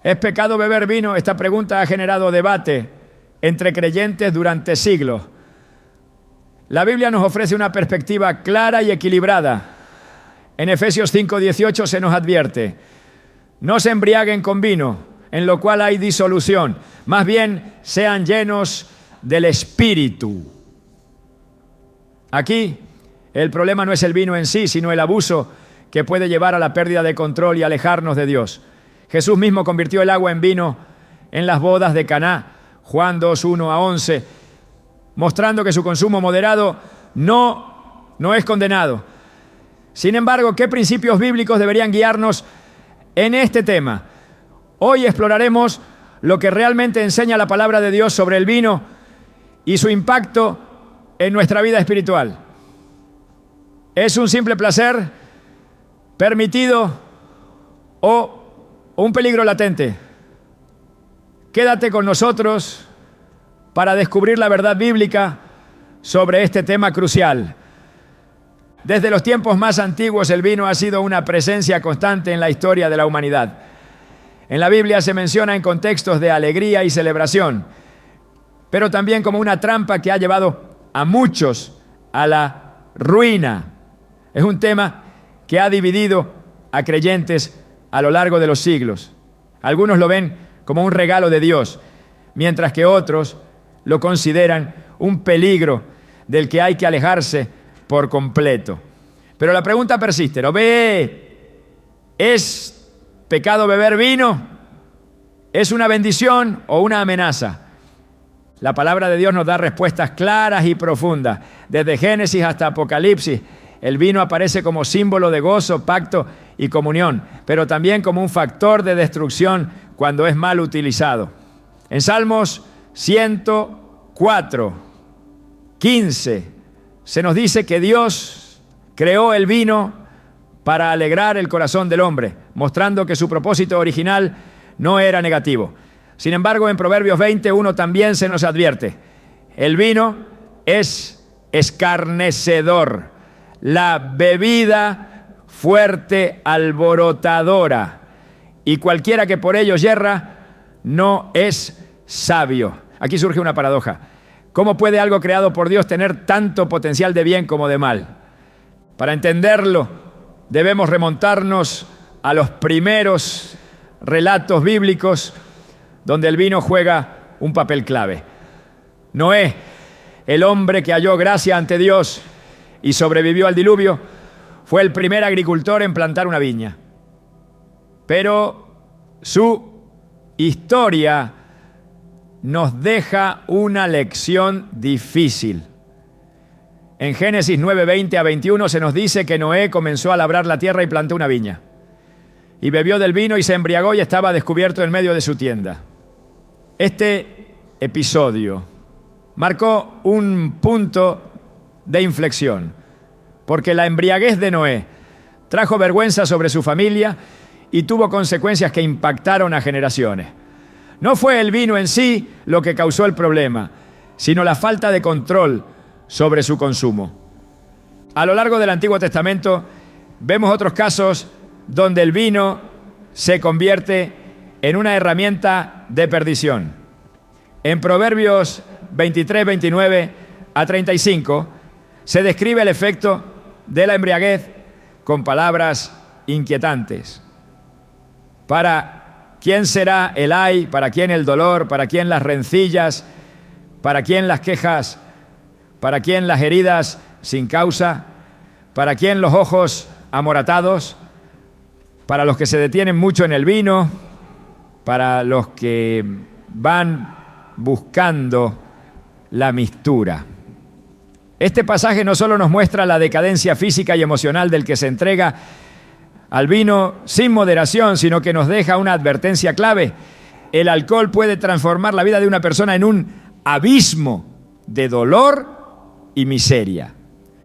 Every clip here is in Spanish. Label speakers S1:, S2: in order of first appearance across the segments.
S1: ¿Es pecado beber vino? Esta pregunta ha generado debate entre creyentes durante siglos. La Biblia nos ofrece una perspectiva clara y equilibrada. En Efesios 5:18 se nos advierte: no se embriaguen con vino, en lo cual hay disolución, más bien sean llenos del Espíritu. Aquí el problema no es el vino en sí, sino el abuso que puede llevar a la pérdida de control y alejarnos de Dios. Jesús mismo convirtió el agua en vino en las bodas de Caná, Juan 2:1-11, mostrando que su consumo moderado no es condenado. Sin embargo, ¿qué principios bíblicos deberían guiarnos en este tema? Hoy exploraremos lo que realmente enseña la palabra de Dios sobre el vino y su impacto en nuestra vida espiritual. ¿Es un simple placer permitido o un peligro latente? Quédate con nosotros para descubrir la verdad bíblica sobre este tema crucial. Desde los tiempos más antiguos, el vino ha sido una presencia constante en la historia de la humanidad. En la Biblia se menciona en contextos de alegría y celebración, pero también como una trampa que ha llevado a muchos a la ruina. Es un tema que ha dividido a creyentes a lo largo de los siglos. Algunos lo ven como un regalo de Dios, mientras que otros lo consideran un peligro del que hay que alejarse por completo. Pero la pregunta persiste, ¿lo ve? ¿Es pecado beber vino? ¿Es una bendición o una amenaza? La palabra de Dios nos da respuestas claras y profundas. Desde Génesis hasta Apocalipsis, el vino aparece como símbolo de gozo, pacto y comunión, pero también como un factor de destrucción cuando es mal utilizado. En Salmos 104:15 se nos dice que Dios creó el vino para alegrar el corazón del hombre, mostrando que su propósito original no era negativo. Sin embargo, en Proverbios 20:1 también se nos advierte: el vino es escarnecedor, la bebida fuerte alborotadora, y cualquiera que por ello yerra no es sabio. Aquí surge una paradoja. ¿Cómo puede algo creado por Dios tener tanto potencial de bien como de mal? Para entenderlo, debemos remontarnos a los primeros relatos bíblicos donde el vino juega un papel clave. Noé, el hombre que halló gracia ante Dios y sobrevivió al diluvio, fue el primer agricultor en plantar una viña. Pero su historia nos deja una lección difícil. En Génesis 9:20-21 se nos dice que Noé comenzó a labrar la tierra y plantó una viña. Y bebió del vino y se embriagó y estaba descubierto en medio de su tienda. Este episodio marcó un punto de inflexión, porque la embriaguez de Noé trajo vergüenza sobre su familia y tuvo consecuencias que impactaron a generaciones. No fue el vino en sí lo que causó el problema, sino la falta de control sobre su consumo. A lo largo del Antiguo Testamento vemos otros casos donde el vino se convierte en una herramienta de perdición. En Proverbios 23:29-35 se describe el efecto de la embriaguez con palabras inquietantes. ¿Para quién será el ay? ¿Para quién el dolor? ¿Para quién las rencillas? ¿Para quién las quejas? ¿Para quién las heridas sin causa? ¿Para quién los ojos amoratados? Para los que se detienen mucho en el vino, para los que van buscando la mistura. Este pasaje no solo nos muestra la decadencia física y emocional del que se entrega al vino sin moderación, sino que nos deja una advertencia clave. El alcohol puede transformar la vida de una persona en un abismo de dolor y miseria.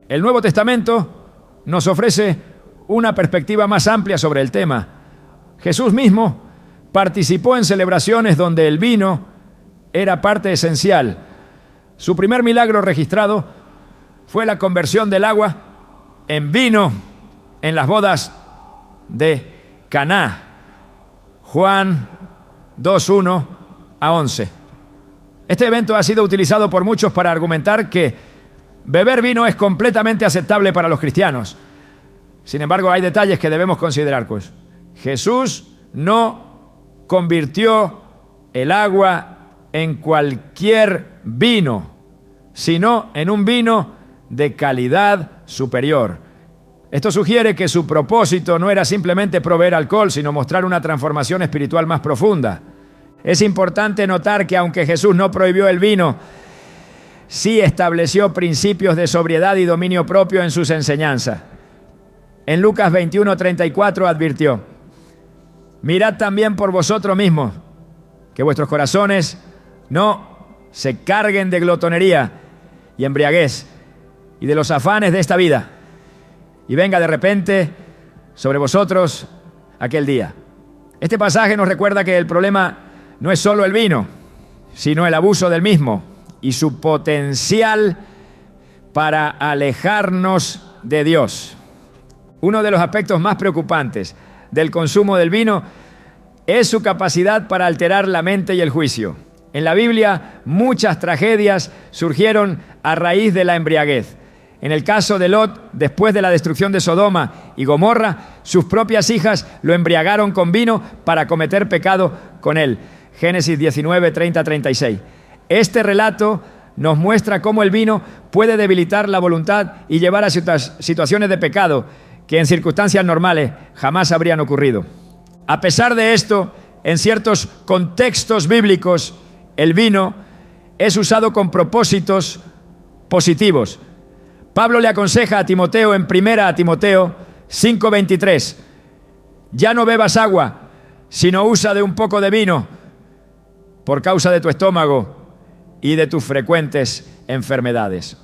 S1: El Nuevo Testamento nos ofrece una perspectiva más amplia sobre el tema. Jesús mismo participó en celebraciones donde el vino era parte esencial. Su primer milagro registrado fue la conversión del agua en vino en las bodas de Caná. Juan 2:1 a 11. Este evento ha sido utilizado por muchos para argumentar que beber vino es completamente aceptable para los cristianos. Sin embargo, hay detalles que debemos considerar, pues. Jesús no convirtió el agua en cualquier vino, sino en un vino de calidad superior. Esto sugiere que su propósito no era simplemente proveer alcohol, sino mostrar una transformación espiritual más profunda. Es importante notar que aunque Jesús no prohibió el vino, sí estableció principios de sobriedad y dominio propio en sus enseñanzas. En Lucas 21:34 advirtió: mirad también por vosotros mismos, que vuestros corazones no se carguen de glotonería y embriaguez y de los afanes de esta vida, y venga de repente sobre vosotros aquel día. Este pasaje nos recuerda que el problema no es solo el vino, sino el abuso del mismo y su potencial para alejarnos de Dios. Uno de los aspectos más preocupantes del consumo del vino es su capacidad para alterar la mente y el juicio. En la Biblia, muchas tragedias surgieron a raíz de la embriaguez. En el caso de Lot, después de la destrucción de Sodoma y Gomorra, sus propias hijas lo embriagaron con vino para cometer pecado con él. Génesis 19:30-36. Este relato nos muestra cómo el vino puede debilitar la voluntad y llevar a situaciones de pecado que en circunstancias normales jamás habrían ocurrido. A pesar de esto, en ciertos contextos bíblicos, el vino es usado con propósitos positivos. Pablo le aconseja a Timoteo en 1 Timoteo 5:23: ya no bebas agua, sino usa de un poco de vino por causa de tu estómago y de tus frecuentes enfermedades.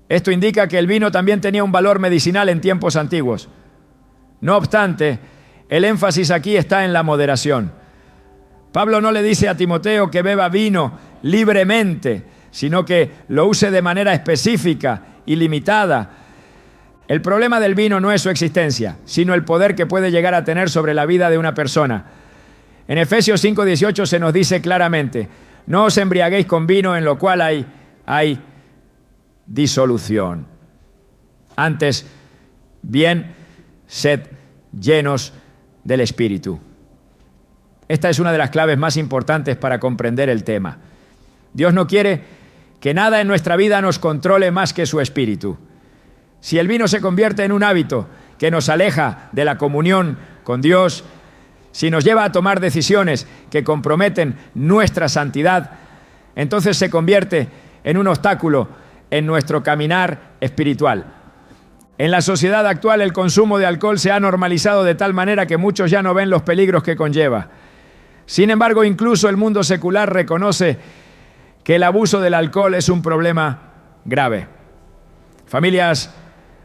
S1: Esto indica que el vino también tenía un valor medicinal en tiempos antiguos. No obstante, el énfasis aquí está en la moderación. Pablo no le dice a Timoteo que beba vino libremente, sino que lo use de manera específica y limitada. El problema del vino no es su existencia, sino el poder que puede llegar a tener sobre la vida de una persona. En Efesios 5:18 se nos dice claramente: no os embriaguéis con vino en lo cual hay disolución. Antes bien, sed llenos del Espíritu. Esta es una de las claves más importantes para comprender el tema. Dios no quiere que nada en nuestra vida nos controle más que su Espíritu. Si el vino se convierte en un hábito que nos aleja de la comunión con Dios, si nos lleva a tomar decisiones que comprometen nuestra santidad, entonces se convierte en un obstáculo en nuestro caminar espiritual. En la sociedad actual, el consumo de alcohol se ha normalizado de tal manera que muchos ya no ven los peligros que conlleva. Sin embargo, incluso el mundo secular reconoce que el abuso del alcohol es un problema grave. Familias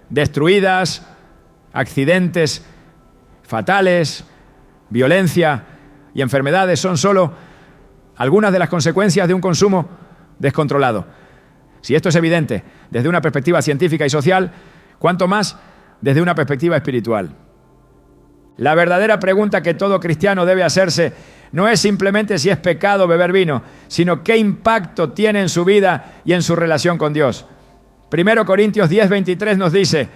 S1: destruidas, accidentes fatales, violencia y enfermedades son solo algunas de las consecuencias de un consumo descontrolado. Si esto es evidente desde una perspectiva científica y social, cuánto más desde una perspectiva espiritual. La verdadera pregunta que todo cristiano debe hacerse no es simplemente si es pecado beber vino, sino qué impacto tiene en su vida y en su relación con Dios. 1 Corintios 10:23 nos dice: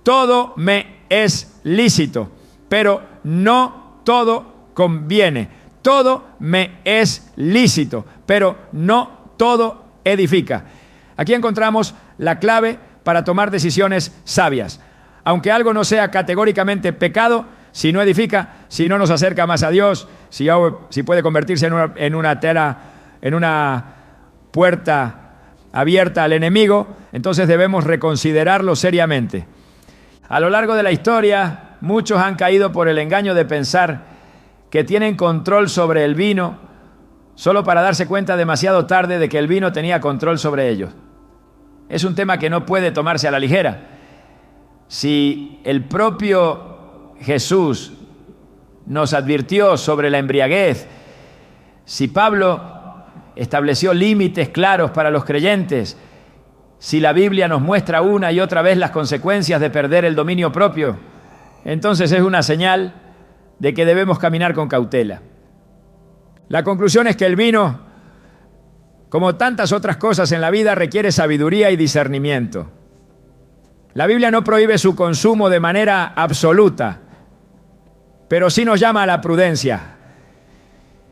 S1: todo me es lícito, pero no todo conviene. Todo me es lícito, pero no todo edifica. Aquí encontramos la clave para tomar decisiones sabias. Aunque algo no sea categóricamente pecado, si no edifica, si no nos acerca más a Dios, si puede convertirse en una puerta abierta al enemigo, entonces debemos reconsiderarlo seriamente. A lo largo de la historia, muchos han caído por el engaño de pensar que tienen control sobre el vino solo para darse cuenta demasiado tarde de que el vino tenía control sobre ellos. Es un tema que no puede tomarse a la ligera. Si el propio Jesús nos advirtió sobre la embriaguez, si Pablo estableció límites claros para los creyentes, si la Biblia nos muestra una y otra vez las consecuencias de perder el dominio propio, entonces es una señal de que debemos caminar con cautela. La conclusión es que el vino, como tantas otras cosas en la vida, requiere sabiduría y discernimiento. La Biblia no prohíbe su consumo de manera absoluta, pero sí nos llama a la prudencia.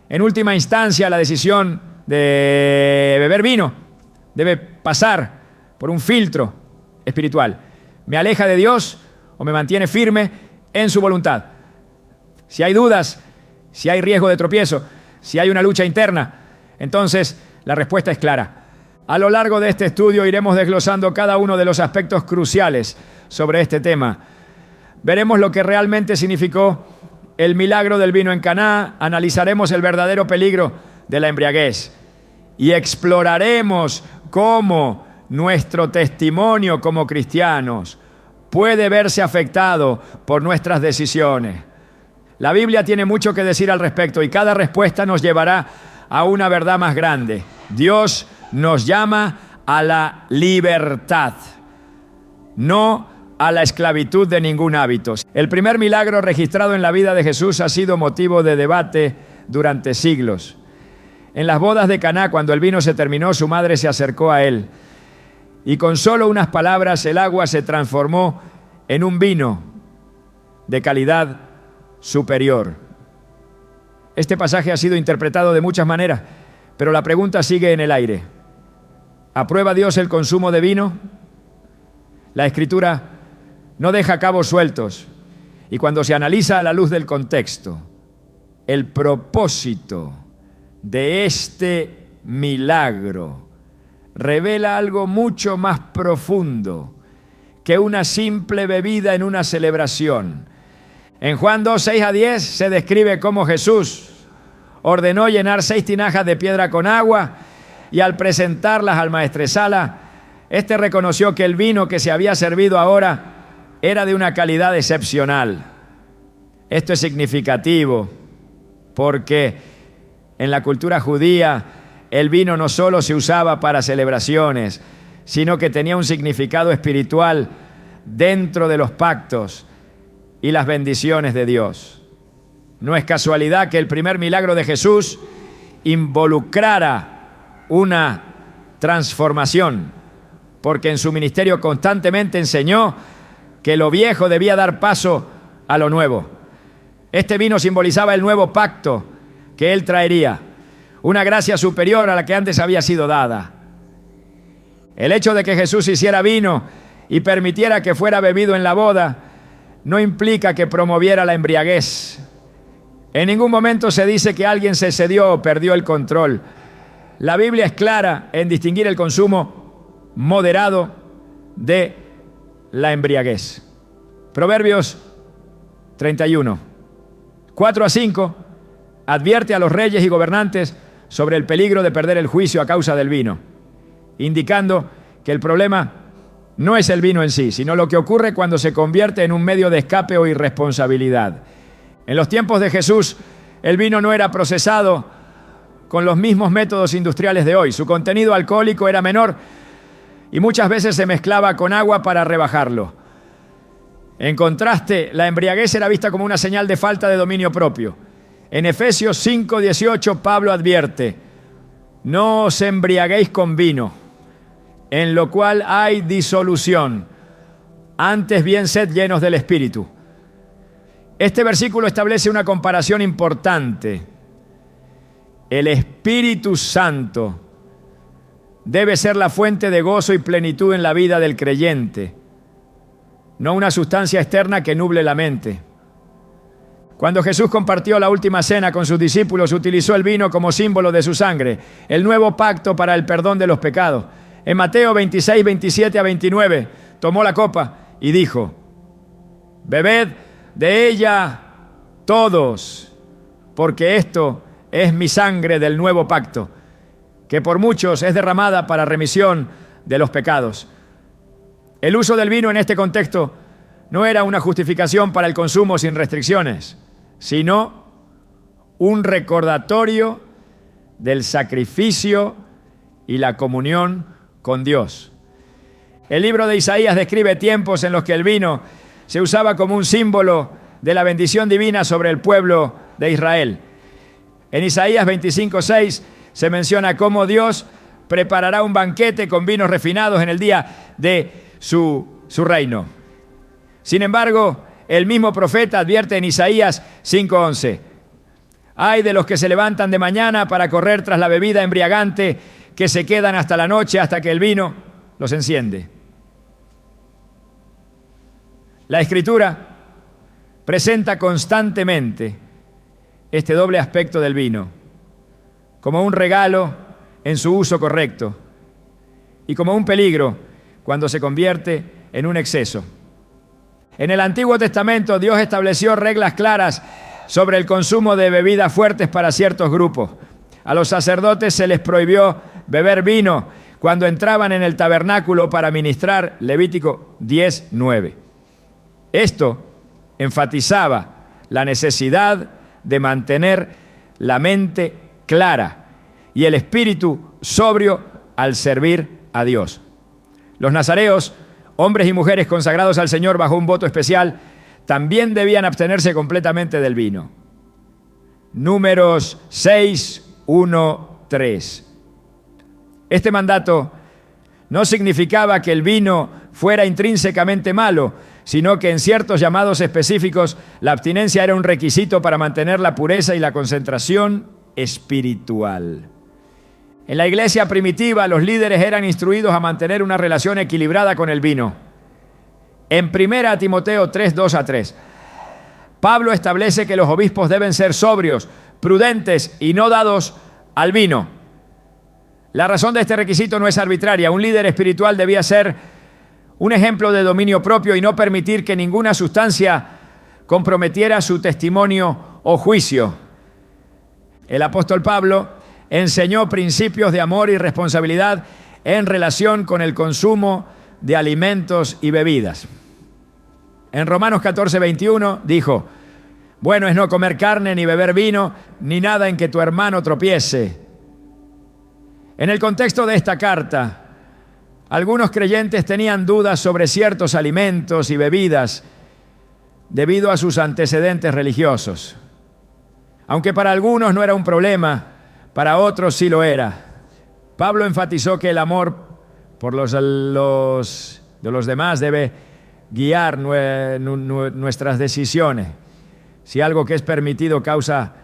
S1: En última instancia, la decisión de beber vino debe pasar por un filtro espiritual. ¿Me aleja de Dios o me mantiene firme en su voluntad? Si hay dudas, si hay riesgo de tropiezo, si hay una lucha interna, entonces la respuesta es clara. A lo largo de este estudio iremos desglosando cada uno de los aspectos cruciales sobre este tema. Veremos lo que realmente significó el milagro del vino en Caná, analizaremos el verdadero peligro de la embriaguez y exploraremos cómo nuestro testimonio como cristianos puede verse afectado por nuestras decisiones. La Biblia tiene mucho que decir al respecto y cada respuesta nos llevará a una verdad más grande. Dios nos llama a la libertad, no a la esclavitud de ningún hábito. El primer milagro registrado en la vida de Jesús ha sido motivo de debate durante siglos. En las bodas de Caná, cuando el vino se terminó, su madre se acercó a él y con solo unas palabras el agua se transformó en un vino de calidad superior. Este pasaje ha sido interpretado de muchas maneras, pero la pregunta sigue en el aire. ¿Aprueba Dios el consumo de vino? La Escritura no deja cabos sueltos y cuando se analiza a la luz del contexto, el propósito de este milagro revela algo mucho más profundo que una simple bebida en una celebración. En Juan 2, 6 a 10 se describe cómo Jesús ordenó llenar 6 tinajas de piedra con agua y al presentarlas al maestresala, este reconoció que el vino que se había servido ahora era de una calidad excepcional. Esto es significativo porque en la cultura judía el vino no solo se usaba para celebraciones, sino que tenía un significado espiritual dentro de los pactos y las bendiciones de Dios. No es casualidad que el primer milagro de Jesús involucrara una transformación, porque en su ministerio constantemente enseñó que lo viejo debía dar paso a lo nuevo. Este vino simbolizaba el nuevo pacto que él traería, una gracia superior a la que antes había sido dada. El hecho de que Jesús hiciera vino y permitiera que fuera bebido en la boda no implica que promoviera la embriaguez. En ningún momento se dice que alguien se excedió o perdió el control. La Biblia es clara en distinguir el consumo moderado de la embriaguez. Proverbios 31, 4 a 5, advierte a los reyes y gobernantes sobre el peligro de perder el juicio a causa del vino, indicando que el problema no es el vino en sí, sino lo que ocurre cuando se convierte en un medio de escape o irresponsabilidad. En los tiempos de Jesús, el vino no era procesado con los mismos métodos industriales de hoy. Su contenido alcohólico era menor y muchas veces se mezclaba con agua para rebajarlo. En contraste, la embriaguez era vista como una señal de falta de dominio propio. En Efesios 5:18, Pablo advierte: no os embriaguéis con vino, en lo cual hay disolución, antes bien sed llenos del Espíritu. Este versículo establece una comparación importante. El Espíritu Santo debe ser la fuente de gozo y plenitud en la vida del creyente, no una sustancia externa que nuble la mente. Cuando Jesús compartió la última cena con sus discípulos, utilizó el vino como símbolo de su sangre, el nuevo pacto para el perdón de los pecados. En Mateo 26, 27 a 29, tomó la copa y dijo: bebed de ella todos, porque esto es mi sangre del nuevo pacto, que por muchos es derramada para remisión de los pecados. El uso del vino en este contexto no era una justificación para el consumo sin restricciones, sino un recordatorio del sacrificio y la comunión con Dios. El libro de Isaías describe tiempos en los que el vino se usaba como un símbolo de la bendición divina sobre el pueblo de Israel. En Isaías 25:6 se menciona cómo Dios preparará un banquete con vinos refinados en el día de su reino. Sin embargo, el mismo profeta advierte en Isaías 5:11: ay de los que se levantan de mañana para correr tras la bebida embriagante, que se quedan hasta la noche, hasta que el vino los enciende. La Escritura presenta constantemente este doble aspecto del vino, como un regalo en su uso correcto y como un peligro cuando se convierte en un exceso. En el Antiguo Testamento Dios estableció reglas claras sobre el consumo de bebidas fuertes para ciertos grupos. A los sacerdotes se les prohibió beber vino cuando entraban en el tabernáculo para ministrar, Levítico 10:9. Esto enfatizaba la necesidad de mantener la mente clara y el espíritu sobrio al servir a Dios. Los nazareos, hombres y mujeres consagrados al Señor bajo un voto especial, también debían abstenerse completamente del vino. Números 6:1-3. Este mandato no significaba que el vino fuera intrínsecamente malo, sino que en ciertos llamados específicos la abstinencia era un requisito para mantener la pureza y la concentración espiritual. En la iglesia primitiva, los líderes eran instruidos a mantener una relación equilibrada con el vino. En 1 Timoteo 3:2-3, Pablo establece que los obispos deben ser sobrios, prudentes y no dados al vino. La razón de este requisito no es arbitraria. Un líder espiritual debía ser un ejemplo de dominio propio y no permitir que ninguna sustancia comprometiera su testimonio o juicio. El apóstol Pablo enseñó principios de amor y responsabilidad en relación con el consumo de alimentos y bebidas. En Romanos 14:21 dijo: bueno es no comer carne, ni beber vino, ni nada en que tu hermano tropiece. En el contexto de esta carta, algunos creyentes tenían dudas sobre ciertos alimentos y bebidas debido a sus antecedentes religiosos. Aunque para algunos no era un problema, para otros sí lo era. Pablo enfatizó que el amor por los de los demás debe guiar nuestras decisiones. Si algo que es permitido causa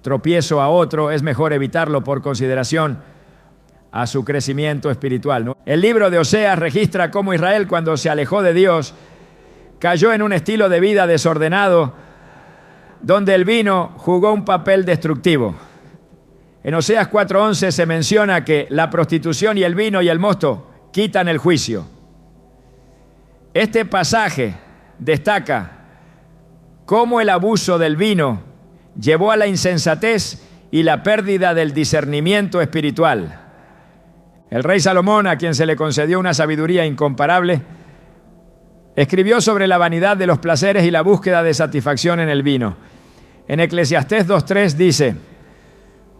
S1: tropiezo a otro, es mejor evitarlo por consideración a su crecimiento espiritual, ¿no? El libro de Oseas registra cómo Israel, cuando se alejó de Dios, cayó en un estilo de vida desordenado, donde el vino jugó un papel destructivo. En Oseas 4:11 se menciona que la prostitución y el vino y el mosto quitan el juicio. Este pasaje destaca cómo el abuso del vino llevó a la insensatez y la pérdida del discernimiento espiritual. El rey Salomón, a quien se le concedió una sabiduría incomparable, escribió sobre la vanidad de los placeres y la búsqueda de satisfacción en el vino. En Eclesiastés 2:3 dice: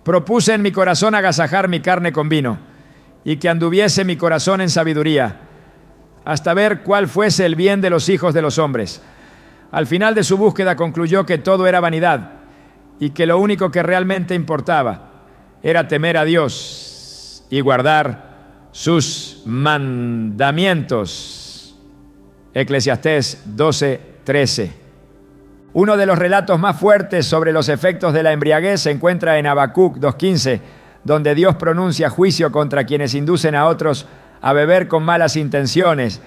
S1: propuse en mi corazón agasajar mi carne con vino, y que anduviese mi corazón en sabiduría, hasta ver cuál fuese el bien de los hijos de los hombres. Al final de su búsqueda concluyó que todo era vanidad, y que lo único que realmente importaba era temer a Dios y guardar sus mandamientos. Eclesiastés 12:13. Uno de los relatos más fuertes sobre los efectos de la embriaguez se encuentra en Habacuc 2:15, donde Dios pronuncia juicio contra quienes inducen a otros a beber con malas intenciones.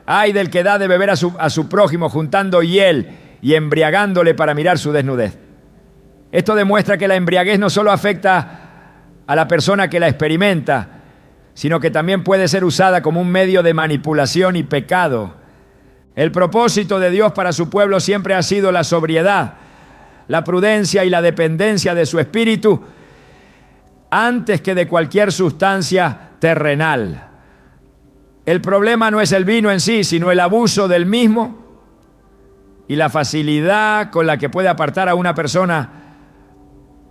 S1: Ay del que da de beber a su prójimo juntando hiel y embriagándole para mirar su desnudez. Esto demuestra que la embriaguez no solo afecta a la persona que la experimenta, sino que también puede ser usada como un medio de manipulación y pecado. El propósito de Dios para su pueblo siempre ha sido la sobriedad, la prudencia y la dependencia de su espíritu antes que de cualquier sustancia terrenal. El problema no es el vino en sí, sino el abuso del mismo y la facilidad con la que puede apartar a una persona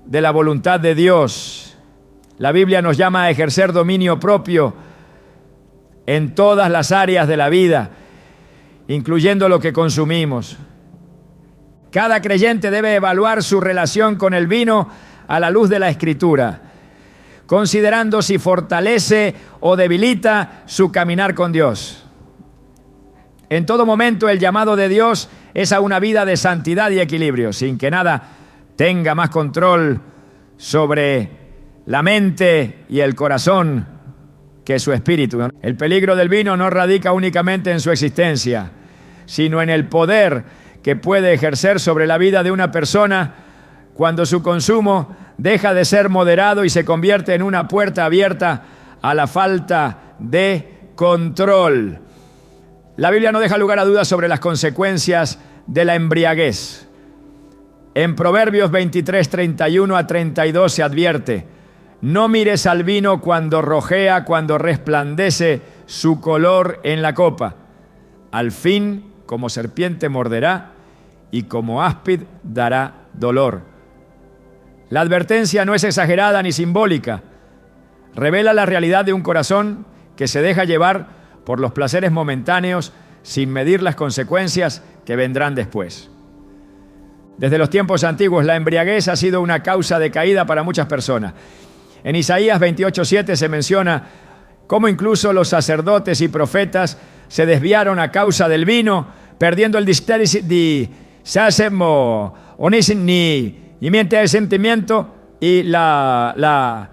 S1: de la voluntad de Dios. La Biblia nos llama a ejercer dominio propio en todas las áreas de la vida, incluyendo lo que consumimos. Cada creyente debe evaluar su relación con el vino a la luz de la Escritura, considerando si fortalece o debilita su caminar con Dios. En todo momento el llamado de Dios es a una vida de santidad y equilibrio, sin que nada tenga más control sobre la mente y el corazón que su espíritu. El peligro del vino no radica únicamente en su existencia, sino en el poder que puede ejercer sobre la vida de una persona cuando su consumo deja de ser moderado y se convierte en una puerta abierta a la falta de control. La Biblia no deja lugar a dudas sobre las consecuencias de la embriaguez. En Proverbios 23, 31 a 32 se advierte: no mires al vino cuando rojea, cuando resplandece su color en la copa. Al fin, como serpiente morderá y como áspid dará dolor. La advertencia no es exagerada ni simbólica. Revela la realidad de un corazón que se deja llevar por los placeres momentáneos sin medir las consecuencias que vendrán después. Desde los tiempos antiguos, la embriaguez ha sido una causa de caída para muchas personas. En Isaías 28:7 se menciona cómo incluso los sacerdotes y profetas se desviaron a causa del vino, perdiendo el sentimiento y la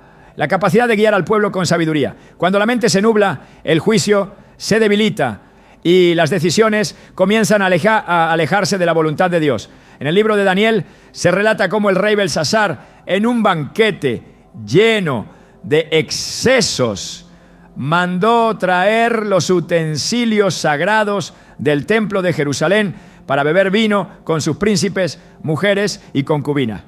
S1: capacidad de guiar al pueblo con sabiduría. Cuando la mente se nubla, el juicio se debilita y las decisiones comienzan a alejarse de la voluntad de Dios. En el libro de Daniel se relata cómo el rey Belsasar, en un banquete lleno de excesos, mandó traer los utensilios sagrados del templo de Jerusalén para beber vino con sus príncipes, mujeres y concubinas.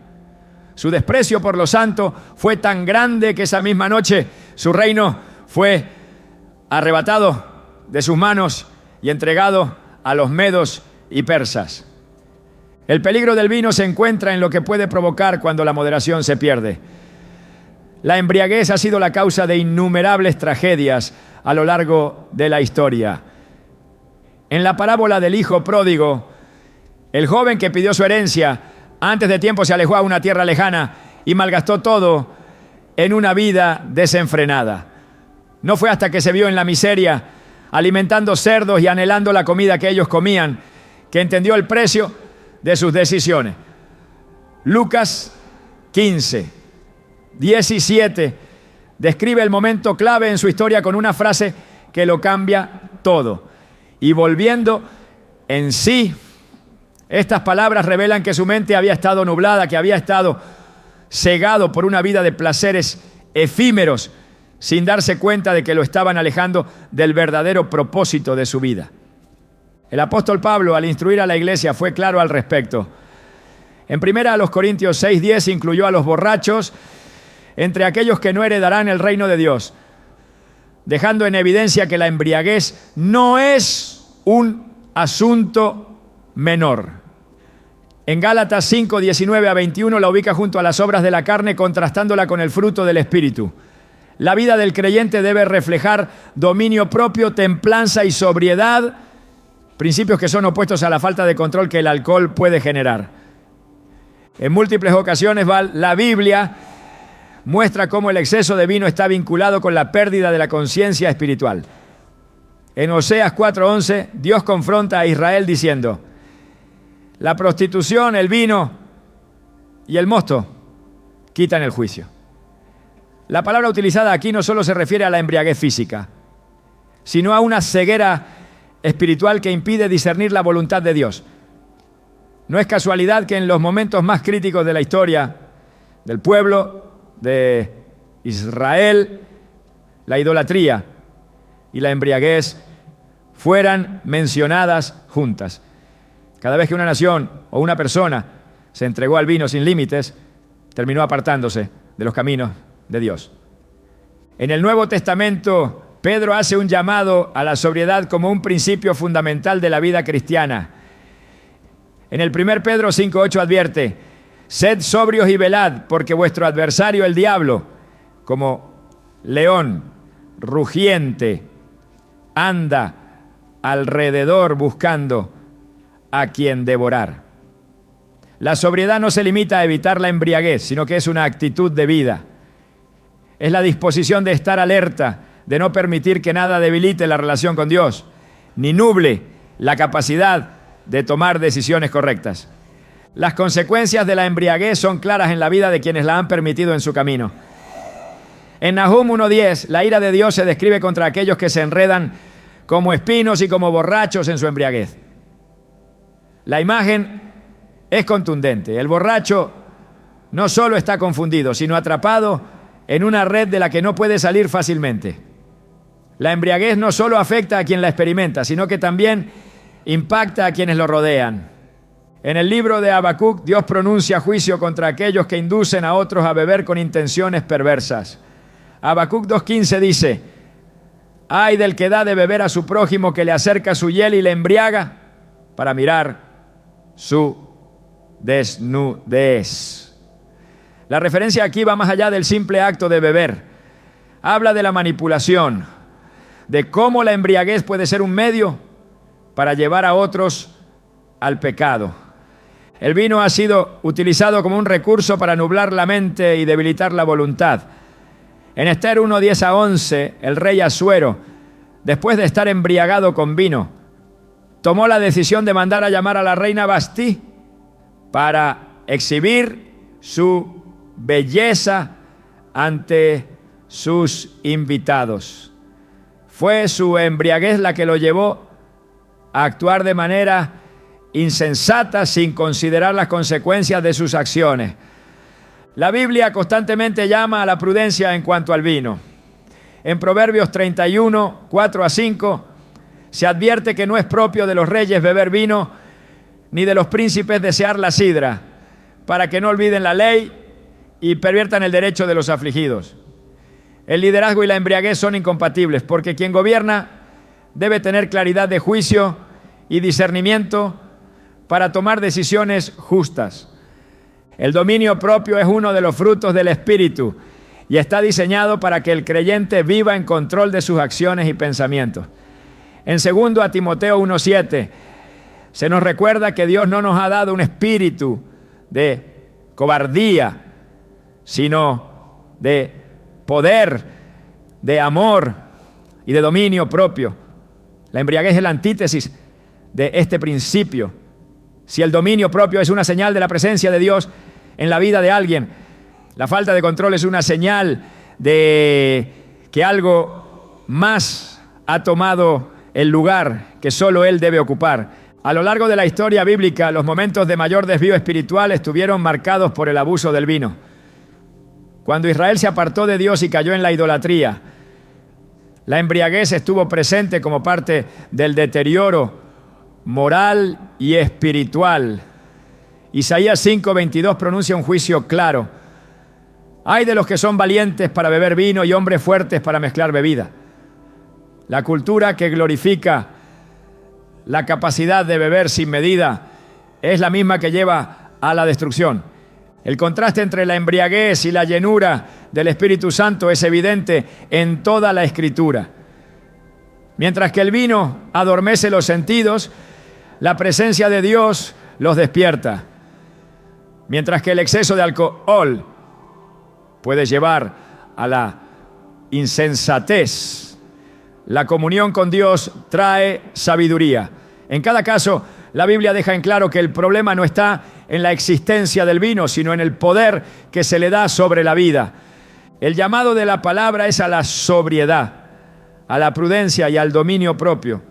S1: Su desprecio por lo santo fue tan grande que esa misma noche su reino fue arrebatado de sus manos y entregado a los medos y persas. El peligro del vino se encuentra en lo que puede provocar cuando la moderación se pierde. La embriaguez ha sido la causa de innumerables tragedias a lo largo de la historia. En la parábola del hijo pródigo, el joven que pidió su herencia antes de tiempo se alejó a una tierra lejana y malgastó todo en una vida desenfrenada. No fue hasta que se vio en la miseria, alimentando cerdos y anhelando la comida que ellos comían, que entendió el precio de sus decisiones. Lucas 15, 17 describe el momento clave en su historia con una frase que lo cambia todo. Y volviendo en sí, estas palabras revelan que su mente había estado nublada, que había estado cegado por una vida de placeres efímeros, sin darse cuenta de que lo estaban alejando del verdadero propósito de su vida. El apóstol Pablo, al instruir a la iglesia, fue claro al respecto. En 1 Corintios 6:10 incluyó a los borrachos entre aquellos que no heredarán el reino de Dios, dejando en evidencia que la embriaguez no es un asunto menor. En Gálatas 5, 19 a 21 la ubica junto a las obras de la carne, contrastándola con el fruto del Espíritu. La vida del creyente debe reflejar dominio propio, templanza y sobriedad, principios que son opuestos a la falta de control que el alcohol puede generar. En múltiples ocasiones la Biblia muestra cómo el exceso de vino está vinculado con la pérdida de la conciencia espiritual. En Oseas 4:11, Dios confronta a Israel diciendo: la prostitución, el vino y el mosto quitan el juicio. La palabra utilizada aquí no solo se refiere a la embriaguez física, sino a una ceguera espiritual que impide discernir la voluntad de Dios. No es casualidad que en los momentos más críticos de la historia del pueblo de Israel, la idolatría y la embriaguez fueran mencionadas juntas. Cada vez que una nación o una persona se entregó al vino sin límites, terminó apartándose de los caminos de Dios. En el Nuevo Testamento, Pedro hace un llamado a la sobriedad como un principio fundamental de la vida cristiana. En el 1 Pedro 5:8 advierte: sed sobrios y velad, porque vuestro adversario el diablo, como león rugiente, anda alrededor buscando a quien devorar. La sobriedad no se limita a evitar la embriaguez, sino que es una actitud de vida. Es la disposición de estar alerta, de no permitir que nada debilite la relación con Dios, ni nuble la capacidad de tomar decisiones correctas. Las consecuencias de la embriaguez son claras en la vida de quienes la han permitido en su camino. En Nahum 1:10, la ira de Dios se describe contra aquellos que se enredan como espinos y como borrachos en su embriaguez. La imagen es contundente. El borracho no solo está confundido, sino atrapado en una red de la que no puede salir fácilmente. La embriaguez no solo afecta a quien la experimenta, sino que también impacta a quienes lo rodean. En el libro de Habacuc, Dios pronuncia juicio contra aquellos que inducen a otros a beber con intenciones perversas. Habacuc 2:15 dice: ay del que da de beber a su prójimo, que le acerca su hiel y le embriaga para mirar su desnudez. La referencia aquí va más allá del simple acto de beber. Habla de la manipulación, de cómo la embriaguez puede ser un medio para llevar a otros al pecado. El vino ha sido utilizado como un recurso para nublar la mente y debilitar la voluntad. En Esther 1:10-11, el rey Asuero, después de estar embriagado con vino, tomó la decisión de mandar a llamar a la reina Vastí para exhibir su belleza ante sus invitados. Fue su embriaguez la que lo llevó a actuar de manera insensata sin considerar las consecuencias de sus acciones. La Biblia constantemente llama a la prudencia en cuanto al vino. En Proverbios 31, 4-5, se advierte que no es propio de los reyes beber vino, ni de los príncipes desear la sidra, para que no olviden la ley y perviertan el derecho de los afligidos. El liderazgo y la embriaguez son incompatibles, porque quien gobierna debe tener claridad de juicio y discernimiento para tomar decisiones justas. El dominio propio es uno de los frutos del Espíritu y está diseñado para que el creyente viva en control de sus acciones y pensamientos. En 2 Timoteo 1:7 se nos recuerda que Dios no nos ha dado un espíritu de cobardía, sino de poder, de amor y de dominio propio. La embriaguez es la antítesis de este principio. Si el dominio propio es una señal de la presencia de Dios en la vida de alguien, la falta de control es una señal de que algo más ha tomado el lugar que solo Él debe ocupar. A lo largo de la historia bíblica, los momentos de mayor desvío espiritual estuvieron marcados por el abuso del vino. Cuando Israel se apartó de Dios y cayó en la idolatría, la embriaguez estuvo presente como parte del deterioro moral y espiritual. Isaías 5:22 pronuncia un juicio claro. Ay de los que son valientes para beber vino y hombres fuertes para mezclar bebida. La cultura que glorifica la capacidad de beber sin medida es la misma que lleva a la destrucción. El contraste entre la embriaguez y la llenura del Espíritu Santo es evidente en toda la Escritura. Mientras que el vino adormece los sentidos, la presencia de Dios los despierta. Mientras que el exceso de alcohol puede llevar a la insensatez, la comunión con Dios trae sabiduría. En cada caso, la Biblia deja en claro que el problema no está en la existencia del vino, sino en el poder que se le da sobre la vida. El llamado de la palabra es a la sobriedad, a la prudencia y al dominio propio.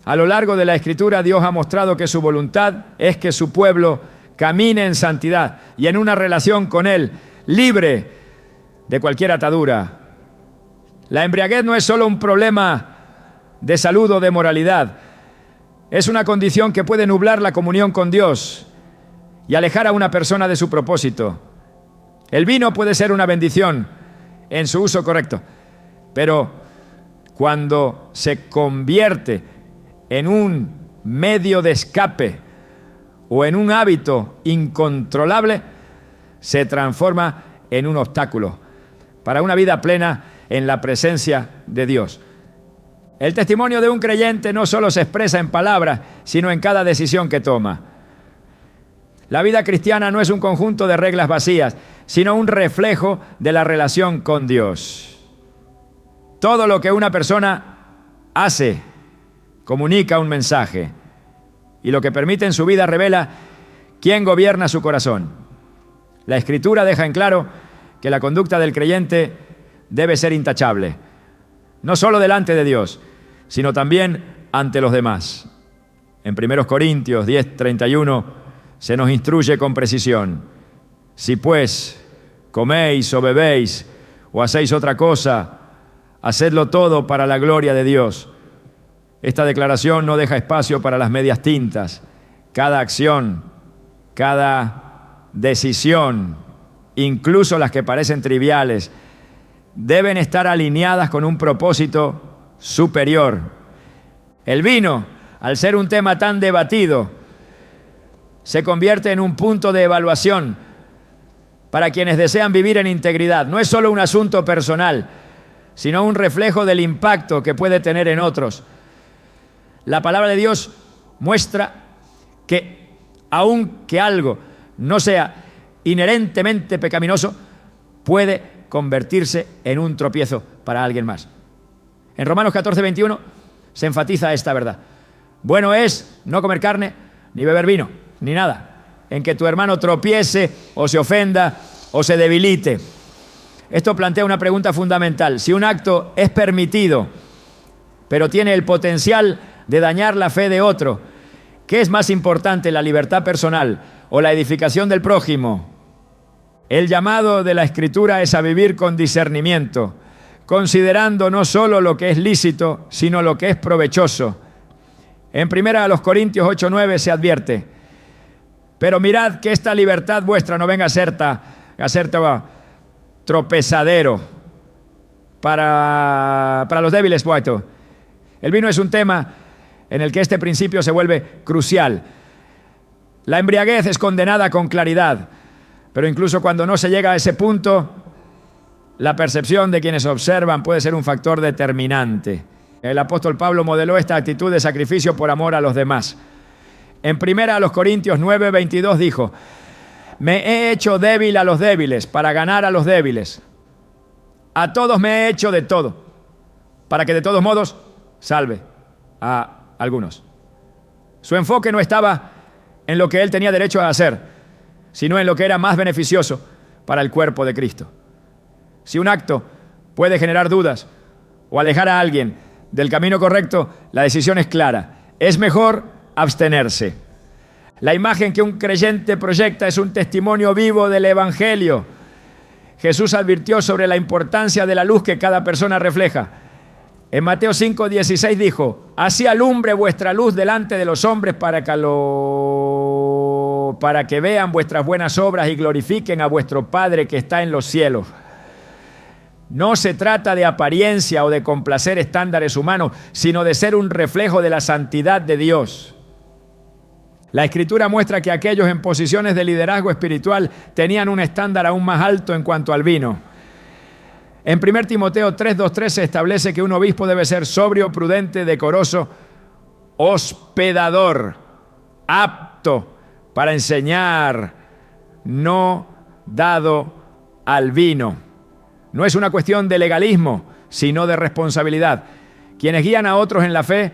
S1: A lo largo de la Escritura, Dios ha mostrado que su voluntad es que su pueblo camine en santidad y en una relación con Él, libre de cualquier atadura. La embriaguez no es solo un problema de salud o de moralidad, es una condición que puede nublar la comunión con Dios y alejar a una persona de su propósito. El vino puede ser una bendición en su uso correcto, pero cuando se convierte en un medio de escape o en un hábito incontrolable, se transforma en un obstáculo para una vida plena en la presencia de Dios. El testimonio de un creyente no solo se expresa en palabras, sino en cada decisión que toma. La vida cristiana no es un conjunto de reglas vacías, sino un reflejo de la relación con Dios. Todo lo que una persona hace comunica un mensaje, y lo que permite en su vida revela quién gobierna su corazón. La Escritura deja en claro que la conducta del creyente debe ser intachable, no solo delante de Dios, sino también ante los demás. En 1 Corintios 10:31 se nos instruye con precisión: si pues coméis o bebéis o hacéis otra cosa, hacedlo todo para la gloria de Dios. Esta declaración no deja espacio para las medias tintas. Cada acción, cada decisión, incluso las que parecen triviales, deben estar alineadas con un propósito superior. El vino, al ser un tema tan debatido, se convierte en un punto de evaluación para quienes desean vivir en integridad. No es solo un asunto personal, sino un reflejo del impacto que puede tener en otros. La palabra de Dios muestra que aunque algo no sea inherentemente pecaminoso, puede convertirse en un tropiezo para alguien más. En Romanos 14:21 se enfatiza esta verdad. Bueno es no comer carne, ni beber vino, ni nada, en que tu hermano tropiece o se ofenda o se debilite. Esto plantea una pregunta fundamental. Si un acto es permitido, pero tiene el potencial de dañar la fe de otro, ¿qué es más importante, la libertad personal o la edificación del prójimo? El llamado de la Escritura es a vivir con discernimiento, considerando no solo lo que es lícito, sino lo que es provechoso. En 1 Corintios 8:9 se advierte: pero mirad que esta libertad vuestra no venga a ser tropezadero para los débiles. El vino es un tema en el que este principio se vuelve crucial. La embriaguez es condenada con claridad, pero incluso cuando no se llega a ese punto, la percepción de quienes observan puede ser un factor determinante. El apóstol Pablo modeló esta actitud de sacrificio por amor a los demás. En 1 Corintios 9:22 dijo: me he hecho débil a los débiles para ganar a los débiles. A todos me he hecho de todo, para que de todos modos salve a algunos. Su enfoque no estaba en lo que él tenía derecho a hacer, sino en lo que era más beneficioso para el cuerpo de Cristo. Si un acto puede generar dudas o alejar a alguien del camino correcto, la decisión es clara: es mejor abstenerse. La imagen que un creyente proyecta es un testimonio vivo del Evangelio. Jesús advirtió sobre la importancia de la luz que cada persona refleja. En Mateo 5:16 dijo: así alumbre vuestra luz delante de los hombres para que vean vuestras buenas obras y glorifiquen a vuestro Padre que está en los cielos. No se trata de apariencia o de complacer estándares humanos, sino de ser un reflejo de la santidad de Dios. La Escritura muestra que aquellos en posiciones de liderazgo espiritual tenían un estándar aún más alto en cuanto al vino. En 1 Timoteo 3:2-3 se establece que un obispo debe ser sobrio, prudente, decoroso, hospedador, apto para enseñar, no dado al vino. No es una cuestión de legalismo, sino de responsabilidad. Quienes guían a otros en la fe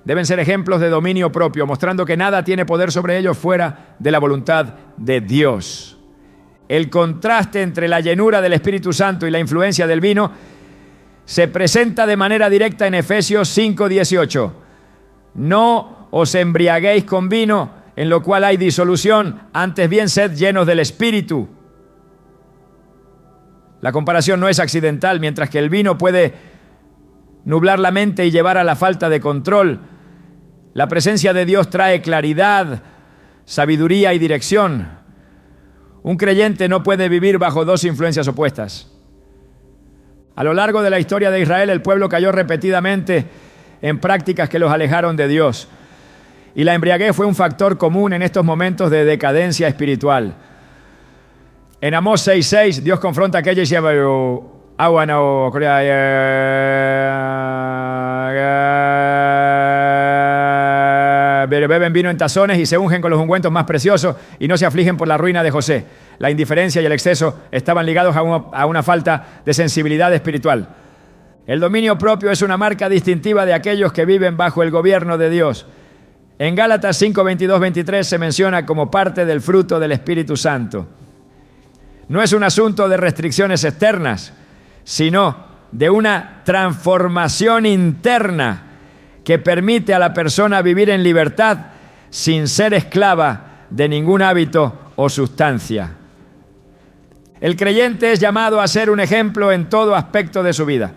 S1: deben ser ejemplos de dominio propio, mostrando que nada tiene poder sobre ellos fuera de la voluntad de Dios. El contraste entre la llenura del Espíritu Santo y la influencia del vino se presenta de manera directa en Efesios 5:18. No os embriaguéis con vino, en lo cual hay disolución, antes bien sed llenos del Espíritu. La comparación no es accidental. Mientras que el vino puede nublar la mente y llevar a la falta de control, la presencia de Dios trae claridad, sabiduría y dirección. Un creyente no puede vivir bajo dos influencias opuestas. A lo largo de la historia de Israel, el pueblo cayó repetidamente en prácticas que los alejaron de Dios. Y la embriaguez fue un factor común en estos momentos de decadencia espiritual. En Amós 6:6, Dios confronta a aquellos y dice: agua no beben vino en tazones y se ungen con los ungüentos más preciosos y no se afligen por la ruina de José. La indiferencia y el exceso estaban ligados a una falta de sensibilidad espiritual. El dominio propio es una marca distintiva de aquellos que viven bajo el gobierno de Dios. En Gálatas 5, 22, 23 se menciona como parte del fruto del Espíritu Santo. No es un asunto de restricciones externas, sino de una transformación interna que permite a la persona vivir en libertad sin ser esclava de ningún hábito o sustancia. El creyente es llamado a ser un ejemplo en todo aspecto de su vida.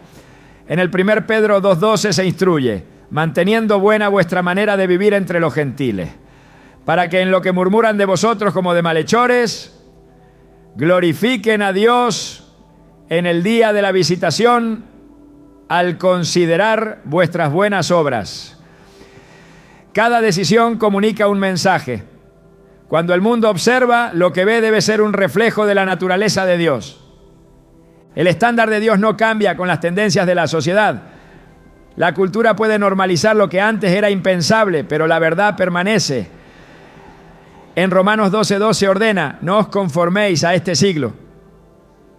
S1: En el 1 Pedro 2:12 se instruye: manteniendo buena vuestra manera de vivir entre los gentiles, para que en lo que murmuran de vosotros como de malhechores, glorifiquen a Dios en el día de la visitación al considerar vuestras buenas obras. Cada decisión comunica un mensaje. Cuando el mundo observa, lo que ve debe ser un reflejo de la naturaleza de Dios. El estándar de Dios no cambia con las tendencias de la sociedad. La cultura puede normalizar lo que antes era impensable, pero la verdad permanece. En Romanos 12:12 ordena: no os conforméis a este siglo,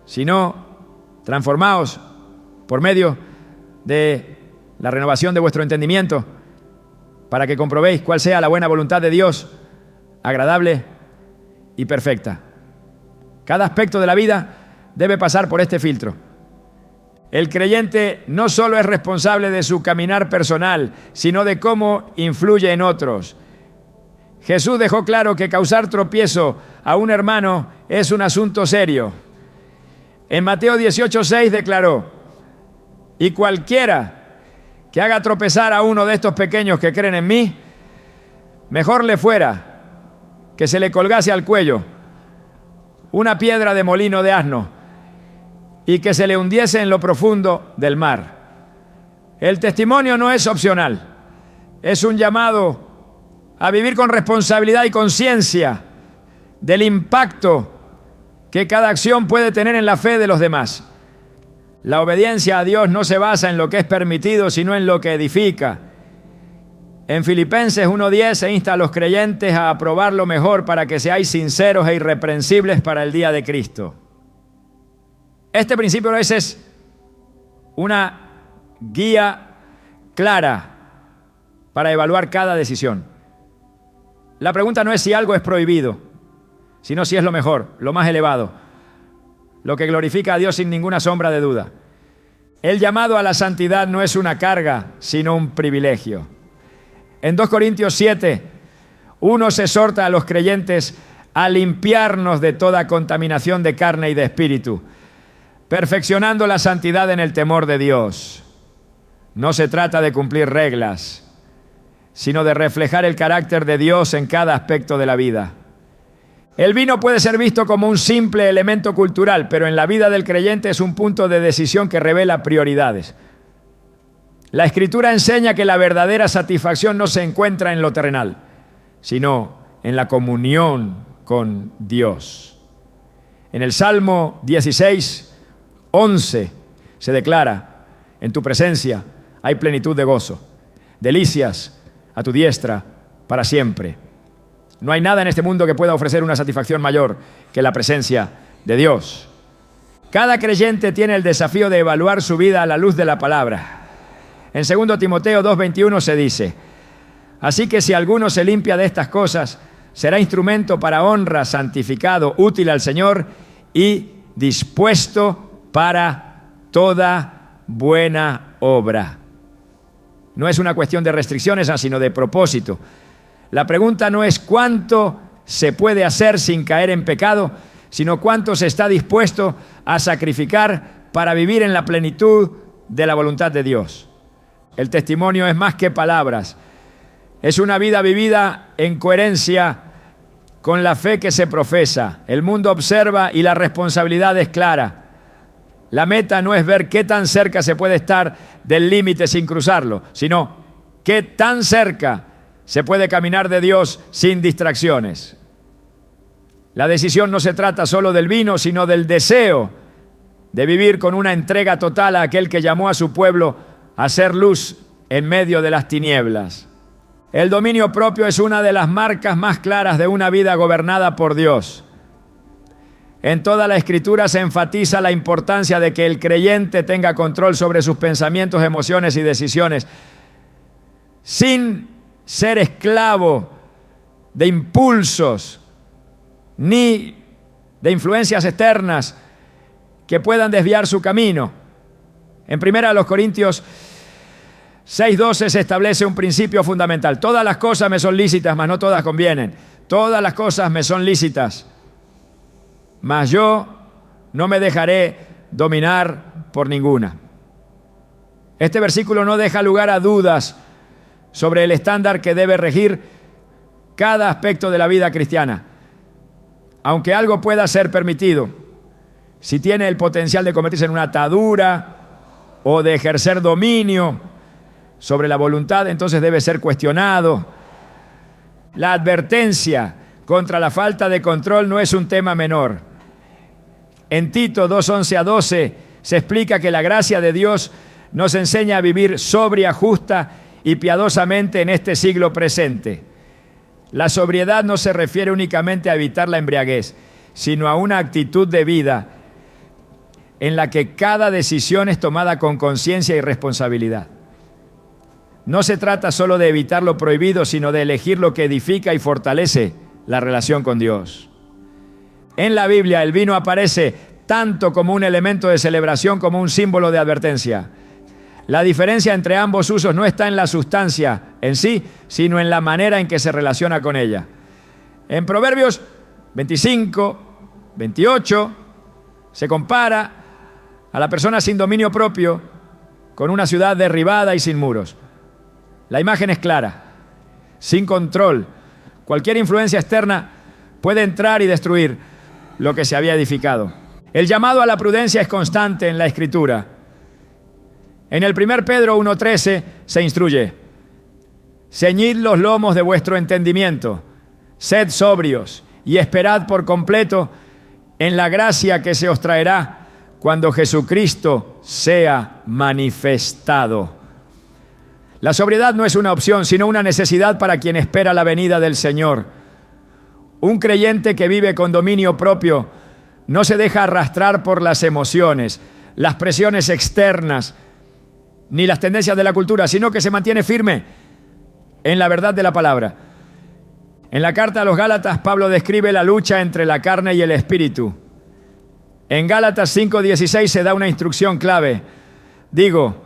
S1: sino transformaos por medio de la renovación de vuestro entendimiento, para que comprobéis cuál sea la buena voluntad de Dios, agradable y perfecta. Cada aspecto de la vida debe pasar por este filtro. El creyente no solo es responsable de su caminar personal, sino de cómo influye en otros. Jesús dejó claro que causar tropiezo a un hermano es un asunto serio. En Mateo 18:6 declaró: y cualquiera que haga tropezar a uno de estos pequeños que creen en mí, mejor le fuera que se le colgase al cuello una piedra de molino de asno y que se le hundiese en lo profundo del mar. El testimonio no es opcional, es un llamado a vivir con responsabilidad y conciencia del impacto que cada acción puede tener en la fe de los demás. La obediencia a Dios no se basa en lo que es permitido, sino en lo que edifica. En Filipenses 1:10 se insta a los creyentes a aprobar lo mejor para que seáis sinceros e irreprensibles para el día de Cristo. Este principio a veces es una guía clara para evaluar cada decisión. La pregunta no es si algo es prohibido, sino si es lo mejor, lo más elevado, lo que glorifica a Dios sin ninguna sombra de duda. El llamado a la santidad no es una carga, sino un privilegio. En 2 Corintios 7, uno se exhorta a los creyentes a limpiarnos de toda contaminación de carne y de espíritu, perfeccionando la santidad en el temor de Dios. No se trata de cumplir reglas, sino de reflejar el carácter de Dios en cada aspecto de la vida. El vino puede ser visto como un simple elemento cultural, pero en la vida del creyente es un punto de decisión que revela prioridades. La Escritura enseña que la verdadera satisfacción no se encuentra en lo terrenal, sino en la comunión con Dios. En el Salmo 16:11 se declara: en tu presencia hay plenitud de gozo, delicias a tu diestra para siempre. No hay nada en este mundo que pueda ofrecer una satisfacción mayor que la presencia de Dios. Cada creyente tiene el desafío de evaluar su vida a la luz de la palabra. En 2 Timoteo 2:21 se dice: así que si alguno se limpia de estas cosas, será instrumento para honra, santificado, útil al Señor y dispuesto para toda buena obra. No es una cuestión de restricciones, sino de propósito. La pregunta no es cuánto se puede hacer sin caer en pecado, sino cuánto se está dispuesto a sacrificar para vivir en la plenitud de la voluntad de Dios. El testimonio es más que palabras. Es una vida vivida en coherencia con la fe que se profesa. El mundo observa y la responsabilidad es clara. La meta no es ver qué tan cerca se puede estar del límite sin cruzarlo, sino qué tan cerca se puede caminar de Dios sin distracciones. La decisión no se trata solo del vino, sino del deseo de vivir con una entrega total a aquel que llamó a su pueblo a ser luz en medio de las tinieblas. El dominio propio es una de las marcas más claras de una vida gobernada por Dios. En toda la Escritura se enfatiza la importancia de que el creyente tenga control sobre sus pensamientos, emociones y decisiones, sin ser esclavo de impulsos ni de influencias externas que puedan desviar su camino. En 1 Corintios 6:12 se establece un principio fundamental. Todas las cosas me son lícitas, mas no todas convienen. Todas las cosas me son lícitas, mas yo no me dejaré dominar por ninguna. Este versículo no deja lugar a dudas sobre el estándar que debe regir cada aspecto de la vida cristiana. Aunque algo pueda ser permitido, si tiene el potencial de convertirse en una atadura o de ejercer dominio sobre la voluntad, entonces debe ser cuestionado. La advertencia contra la falta de control no es un tema menor. En Tito 2:11-12 se explica que la gracia de Dios nos enseña a vivir sobria, justa y piadosamente en este siglo presente. La sobriedad no se refiere únicamente a evitar la embriaguez, sino a una actitud de vida en la que cada decisión es tomada con conciencia y responsabilidad. No se trata solo de evitar lo prohibido, sino de elegir lo que edifica y fortalece la relación con Dios. En la Biblia el vino aparece tanto como un elemento de celebración como un símbolo de advertencia. La diferencia entre ambos usos no está en la sustancia en sí, sino en la manera en que se relaciona con ella. En Proverbios 25-28 se compara a la persona sin dominio propio con una ciudad derribada y sin muros. La imagen es clara, sin control. Cualquier influencia externa puede entrar y destruir lo que se había edificado. El llamado a la prudencia es constante en la Escritura. En el 1 Pedro 1:13 se instruye: ceñid los lomos de vuestro entendimiento, sed sobrios y esperad por completo en la gracia que se os traerá cuando Jesucristo sea manifestado. La sobriedad no es una opción, sino una necesidad para quien espera la venida del Señor. Un creyente que vive con dominio propio no se deja arrastrar por las emociones, las presiones externas, ni las tendencias de la cultura, sino que se mantiene firme en la verdad de la palabra. En la carta a los Gálatas, Pablo describe la lucha entre la carne y el espíritu. En Gálatas 5:16 se da una instrucción clave. Digo,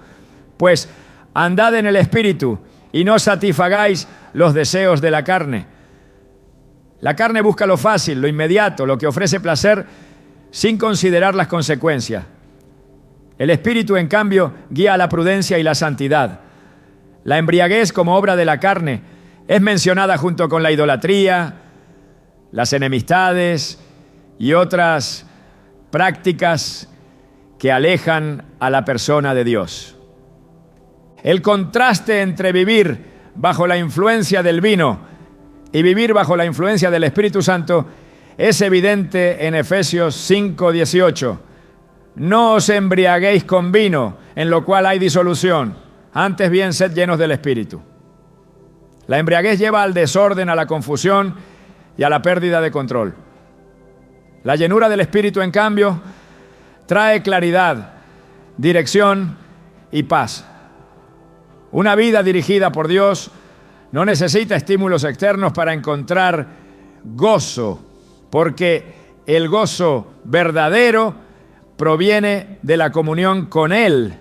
S1: pues andad en el espíritu y no satisfagáis los deseos de la carne. La carne busca lo fácil, lo inmediato, lo que ofrece placer sin considerar las consecuencias. El espíritu, en cambio, guía a la prudencia y la santidad. La embriaguez como obra de la carne es mencionada junto con la idolatría, las enemistades y otras prácticas que alejan a la persona de Dios. El contraste entre vivir bajo la influencia del vino y vivir bajo la influencia del Espíritu Santo es evidente en Efesios 5:18. No os embriaguéis con vino, en lo cual hay disolución, antes bien sed llenos del Espíritu. La embriaguez lleva al desorden, a la confusión y a la pérdida de control. La llenura del Espíritu, en cambio, trae claridad, dirección y paz. Una vida dirigida por Dios no necesita estímulos externos para encontrar gozo, porque el gozo verdadero proviene de la comunión con Él.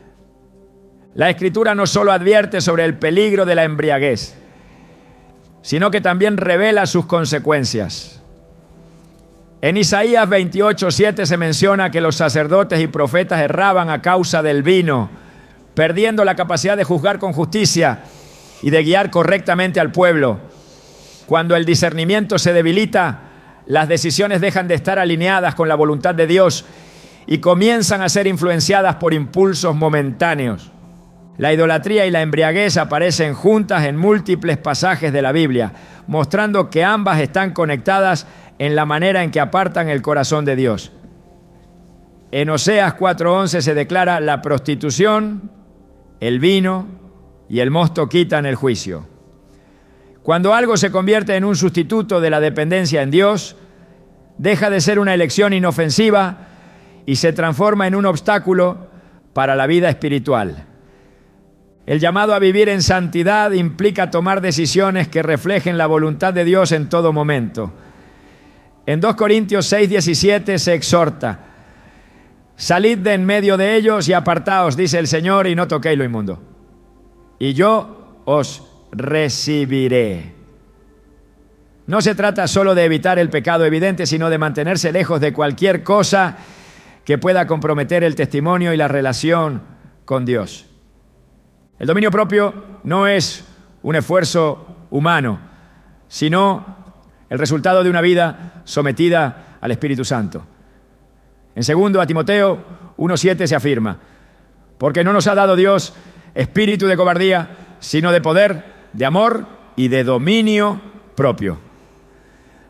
S1: La Escritura no solo advierte sobre el peligro de la embriaguez, sino que también revela sus consecuencias. En Isaías 28:7 se menciona que los sacerdotes y profetas erraban a causa del vino, perdiendo la capacidad de juzgar con justicia y de guiar correctamente al pueblo. Cuando el discernimiento se debilita, las decisiones dejan de estar alineadas con la voluntad de Dios y comienzan a ser influenciadas por impulsos momentáneos. La idolatría y la embriaguez aparecen juntas en múltiples pasajes de la Biblia, mostrando que ambas están conectadas en la manera en que apartan el corazón de Dios. En Oseas 4:11 se declara: la prostitución, el vino y el mosto quitan el juicio. Cuando algo se convierte en un sustituto de la dependencia en Dios, deja de ser una elección inofensiva y se transforma en un obstáculo para la vida espiritual. El llamado a vivir en santidad implica tomar decisiones que reflejen la voluntad de Dios en todo momento. En 2 Corintios 6:17 se exhorta: salid de en medio de ellos y apartaos, dice el Señor, y no toquéis lo inmundo, y yo os recibiré. No se trata solo de evitar el pecado evidente, sino de mantenerse lejos de cualquier cosa que pueda comprometer el testimonio y la relación con Dios. El dominio propio no es un esfuerzo humano, sino el resultado de una vida sometida al Espíritu Santo. En 2 Timoteo 1:7 se afirma: porque no nos ha dado Dios espíritu de cobardía, sino de poder, de amor y de dominio propio.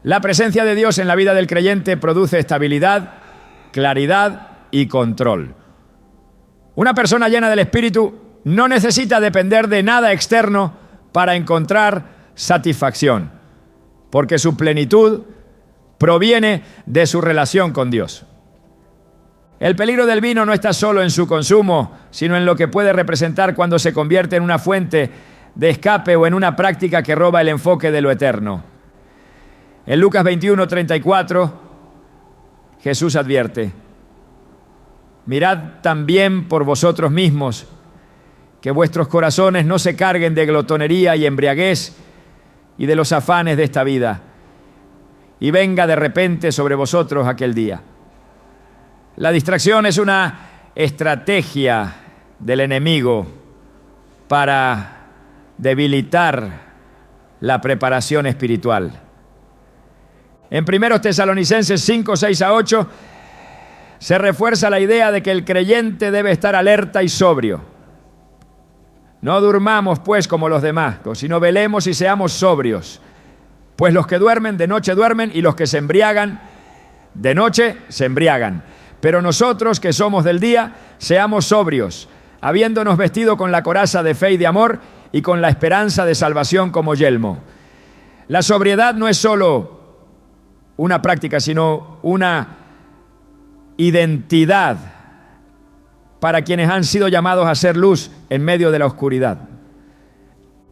S1: La presencia de Dios en la vida del creyente produce estabilidad, claridad y control. Una persona llena del Espíritu no necesita depender de nada externo para encontrar satisfacción, porque su plenitud proviene de su relación con Dios. El peligro del vino no está solo en su consumo, sino en lo que puede representar cuando se convierte en una fuente de escape o en una práctica que roba el enfoque de lo eterno. En Lucas 21:34, Jesús advierte: mirad también por vosotros mismos, que vuestros corazones no se carguen de glotonería y embriaguez y de los afanes de esta vida, y venga de repente sobre vosotros aquel día. La distracción es una estrategia del enemigo para debilitar la preparación espiritual. En 1 Tesalonicenses 5:6-8 se refuerza la idea de que el creyente debe estar alerta y sobrio. No durmamos pues como los demás, sino velemos y seamos sobrios. Pues los que duermen de noche duermen, y los que se embriagan de noche se embriagan. Pero nosotros que somos del día, seamos sobrios, habiéndonos vestido con la coraza de fe y de amor, y con la esperanza de salvación como yelmo. La sobriedad no es solo una práctica, sino una identidad para quienes han sido llamados a ser luz en medio de la oscuridad.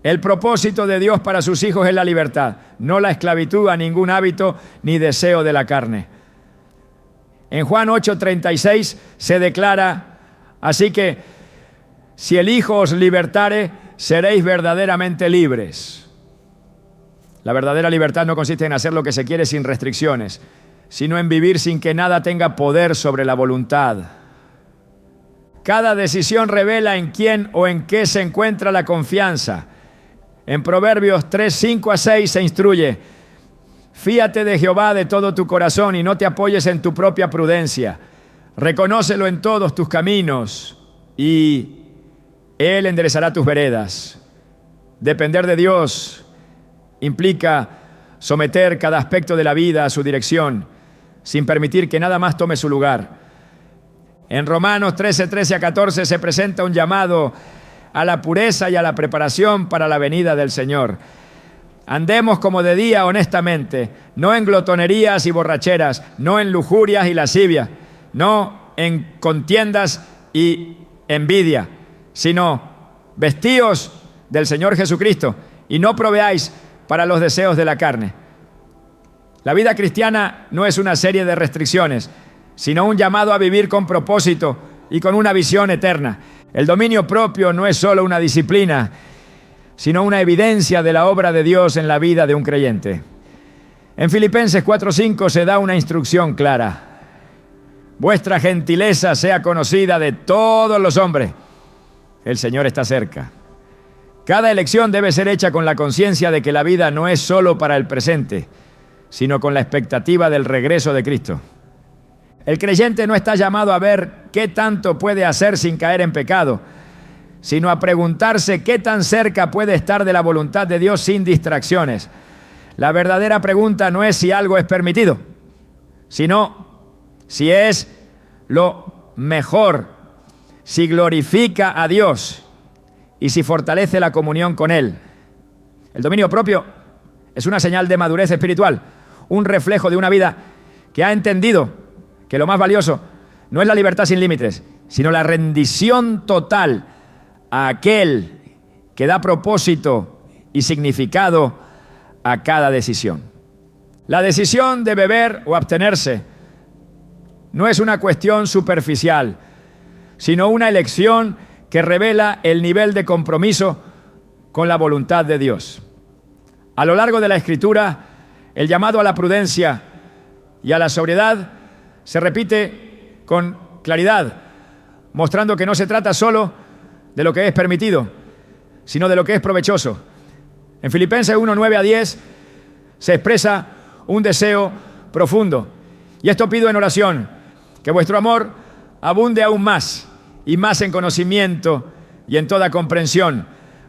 S1: El propósito de Dios para sus hijos es la libertad, no la esclavitud a ningún hábito ni deseo de la carne. En Juan 8:36 se declara: así que si el Hijo os libertare, seréis verdaderamente libres. La verdadera libertad no consiste en hacer lo que se quiere sin restricciones, sino en vivir sin que nada tenga poder sobre la voluntad. Cada decisión revela en quién o en qué se encuentra la confianza. En Proverbios 3:5-6 se instruye: fíate de Jehová de todo tu corazón y no te apoyes en tu propia prudencia. Reconócelo en todos tus caminos y Él enderezará tus veredas. Depender de Dios implica someter cada aspecto de la vida a su dirección, sin permitir que nada más tome su lugar. En Romanos 13:13-14 se presenta un llamado a la pureza y a la preparación para la venida del Señor. Andemos como de día honestamente, no en glotonerías y borracheras, no en lujurias y lascivia, no en contiendas y envidia, sino vestíos del Señor Jesucristo y no proveáis para los deseos de la carne. La vida cristiana no es una serie de restricciones, sino un llamado a vivir con propósito y con una visión eterna. El dominio propio no es solo una disciplina, sino una evidencia de la obra de Dios en la vida de un creyente. En Filipenses 4:5 se da una instrucción clara: vuestra gentileza sea conocida de todos los hombres. El Señor está cerca. Cada elección debe ser hecha con la conciencia de que la vida no es solo para el presente, sino con la expectativa del regreso de Cristo. El creyente no está llamado a ver qué tanto puede hacer sin caer en pecado, sino a preguntarse qué tan cerca puede estar de la voluntad de Dios sin distracciones. La verdadera pregunta no es si algo es permitido, sino si es lo mejor, si glorifica a Dios y si fortalece la comunión con Él. El dominio propio es una señal de madurez espiritual, un reflejo de una vida que ha entendido que lo más valioso no es la libertad sin límites, sino la rendición total a aquel que da propósito y significado a cada decisión. La decisión de beber o abstenerse no es una cuestión superficial, sino una elección que revela el nivel de compromiso con la voluntad de Dios. A lo largo de la Escritura, el llamado a la prudencia y a la sobriedad se repite con claridad, mostrando que no se trata solo de lo que es permitido, sino de lo que es provechoso. En Filipenses 1:9-10 se expresa un deseo profundo. Y esto pido en oración, que vuestro amor abunde aún más y más en conocimiento y en toda comprensión,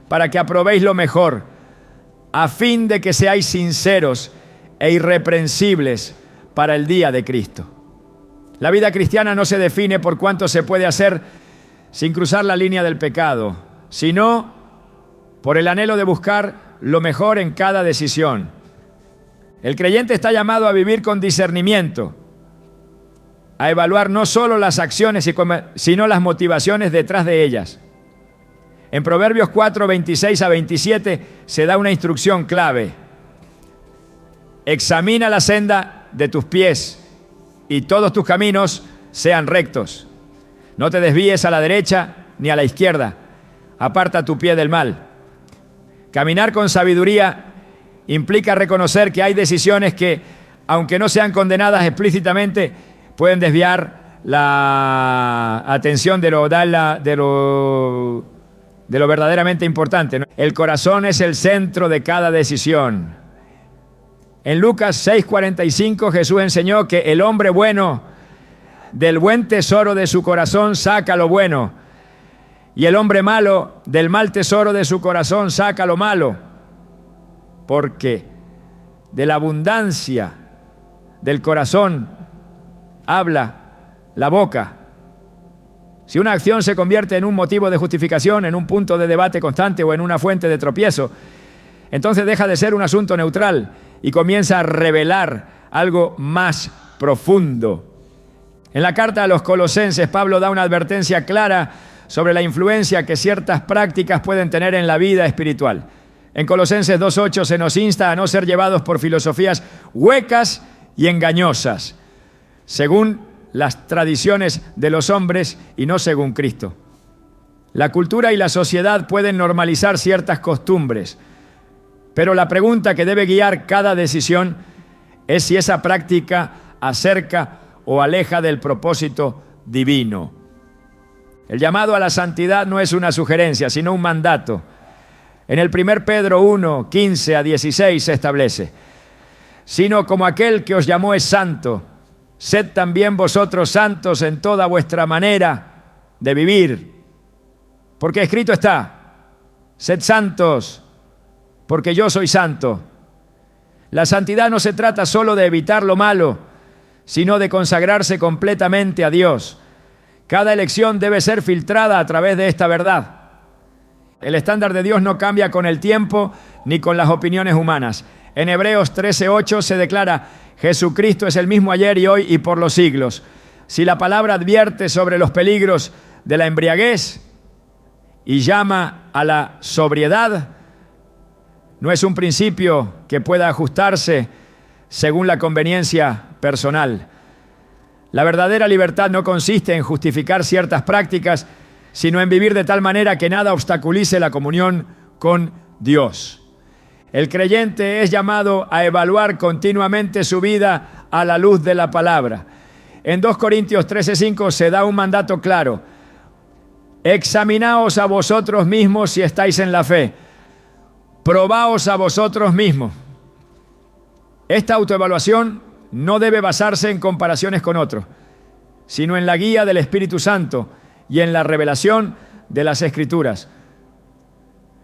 S1: para que aprobéis lo mejor, a fin de que seáis sinceros e irreprensibles para el día de Cristo. La vida cristiana no se define por cuánto se puede hacer sin cruzar la línea del pecado, sino por el anhelo de buscar lo mejor en cada decisión. El creyente está llamado a vivir con discernimiento, a evaluar no solo las acciones, sino las motivaciones detrás de ellas. En Proverbios 4:26-27 se da una instrucción clave. Examina la senda de tus pies y todos tus caminos sean rectos. No te desvíes a la derecha ni a la izquierda. Aparta tu pie del mal. Caminar con sabiduría implica reconocer que hay decisiones que, aunque no sean condenadas explícitamente, pueden desviar la atención de lo verdaderamente importante, ¿no? El corazón es el centro de cada decisión. En Lucas 6:45 Jesús enseñó que el hombre bueno del buen tesoro de su corazón saca lo bueno, y el hombre malo del mal tesoro de su corazón saca lo malo, porque de la abundancia del corazón habla la boca. Si una acción se convierte en un motivo de justificación, en un punto de debate constante o en una fuente de tropiezo, entonces deja de ser un asunto neutral y comienza a revelar algo más profundo. En la carta a los Colosenses, Pablo da una advertencia clara sobre la influencia que ciertas prácticas pueden tener en la vida espiritual. En Colosenses 2:8 se nos insta a no ser llevados por filosofías huecas y engañosas, según las tradiciones de los hombres y no según Cristo. La cultura y la sociedad pueden normalizar ciertas costumbres, pero la pregunta que debe guiar cada decisión es si esa práctica acerca o aleja del propósito divino. El llamado a la santidad no es una sugerencia, sino un mandato. En el 1 Pedro 1:15-16 se establece: sino como aquel que os llamó es santo, sed también vosotros santos en toda vuestra manera de vivir. Porque escrito está: sed santos, porque yo soy santo. La santidad no se trata solo de evitar lo malo, sino de consagrarse completamente a Dios. Cada elección debe ser filtrada a través de esta verdad. El estándar de Dios no cambia con el tiempo ni con las opiniones humanas. En Hebreos 13:8 se declara: Jesucristo es el mismo ayer y hoy y por los siglos. Si la palabra advierte sobre los peligros de la embriaguez y llama a la sobriedad, no es un principio que pueda ajustarse según la conveniencia personal. La verdadera libertad no consiste en justificar ciertas prácticas, sino en vivir de tal manera que nada obstaculice la comunión con Dios. El creyente es llamado a evaluar continuamente su vida a la luz de la palabra. En 2 Corintios 13:5 se da un mandato claro: examinaos a vosotros mismos si estáis en la fe, probaos a vosotros mismos. Esta autoevaluación no debe basarse en comparaciones con otros, sino en la guía del Espíritu Santo y en la revelación de las Escrituras.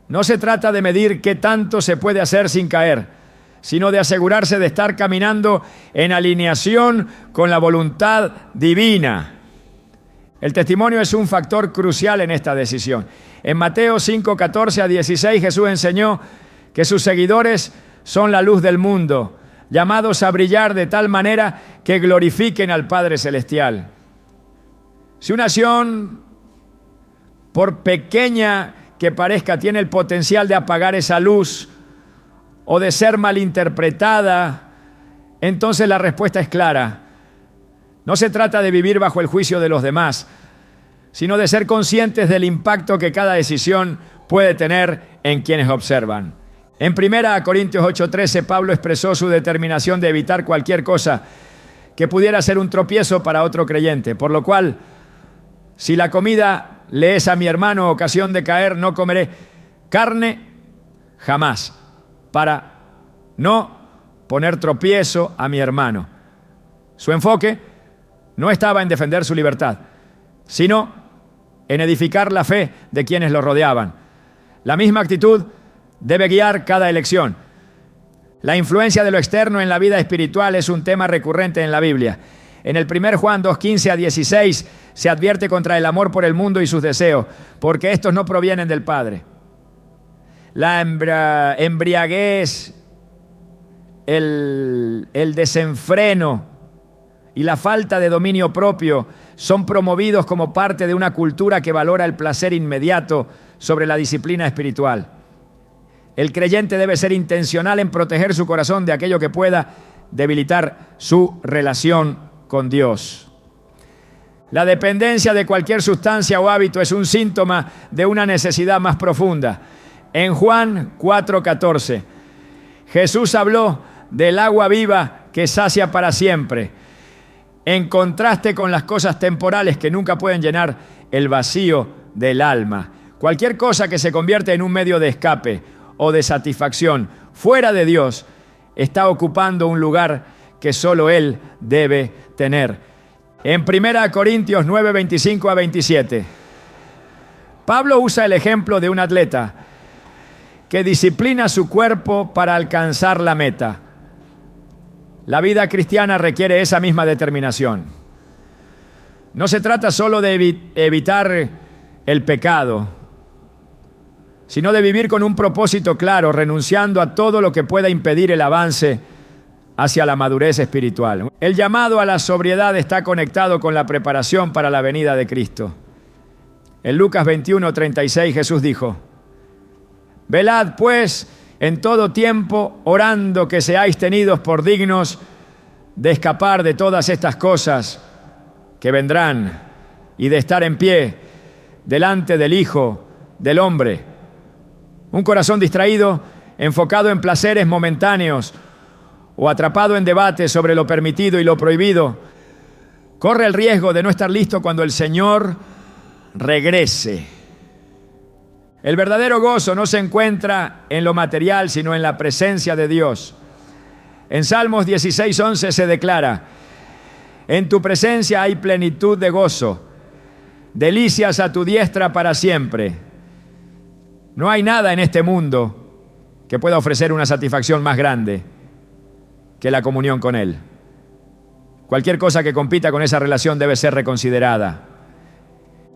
S1: No se trata de medir qué tanto se puede hacer sin caer, sino de asegurarse de estar caminando en alineación con la voluntad divina. El testimonio es un factor crucial en esta decisión. En Mateo 5:14-16 Jesús enseñó que sus seguidores son la luz del mundo, llamados a brillar de tal manera que glorifiquen al Padre Celestial. Si una acción, por pequeña que parezca, tiene el potencial de apagar esa luz o de ser malinterpretada, entonces la respuesta es clara. No se trata de vivir bajo el juicio de los demás, sino de ser conscientes del impacto que cada decisión puede tener en quienes observan. En 1 Corintios 8:13, Pablo expresó su determinación de evitar cualquier cosa que pudiera ser un tropiezo para otro creyente, por lo cual, si la comida le es a mi hermano ocasión de caer, no comeré carne jamás, para no poner tropiezo a mi hermano. Su enfoque no estaba en defender su libertad, sino en edificar la fe de quienes lo rodeaban. La misma actitud debe guiar cada elección. La influencia de lo externo en la vida espiritual es un tema recurrente en la Biblia. En el 1 Juan 2:15-16 se advierte contra el amor por el mundo y sus deseos, porque estos no provienen del Padre. La embriaguez, el desenfreno y la falta de dominio propio son promovidos como parte de una cultura que valora el placer inmediato sobre la disciplina espiritual. El creyente debe ser intencional en proteger su corazón de aquello que pueda debilitar su relación con Dios. La dependencia de cualquier sustancia o hábito es un síntoma de una necesidad más profunda. En Juan 4:14, Jesús habló del agua viva que sacia para siempre, en contraste con las cosas temporales que nunca pueden llenar el vacío del alma. Cualquier cosa que se convierte en un medio de escape o de satisfacción fuera de Dios está ocupando un lugar que solo Él debe tener. En 1 Corintios 9:25-27, Pablo usa el ejemplo de un atleta que disciplina su cuerpo para alcanzar la meta. La vida cristiana requiere esa misma determinación. No se trata solo de evitar el pecado, sino de vivir con un propósito claro, renunciando a todo lo que pueda impedir el avance hacia la madurez espiritual. El llamado a la sobriedad está conectado con la preparación para la venida de Cristo. En Lucas 21:36 Jesús dijo: velad pues en todo tiempo, orando que seáis tenidos por dignos de escapar de todas estas cosas que vendrán y de estar en pie delante del Hijo del Hombre. Un corazón distraído, enfocado en placeres momentáneos o atrapado en debates sobre lo permitido y lo prohibido, corre el riesgo de no estar listo cuando el Señor regrese. El verdadero gozo no se encuentra en lo material, sino en la presencia de Dios. En Salmos 16:11 se declara: en tu presencia hay plenitud de gozo, delicias a tu diestra para siempre. No hay nada en este mundo que pueda ofrecer una satisfacción más grande que la comunión con Él. Cualquier cosa que compita con esa relación debe ser reconsiderada.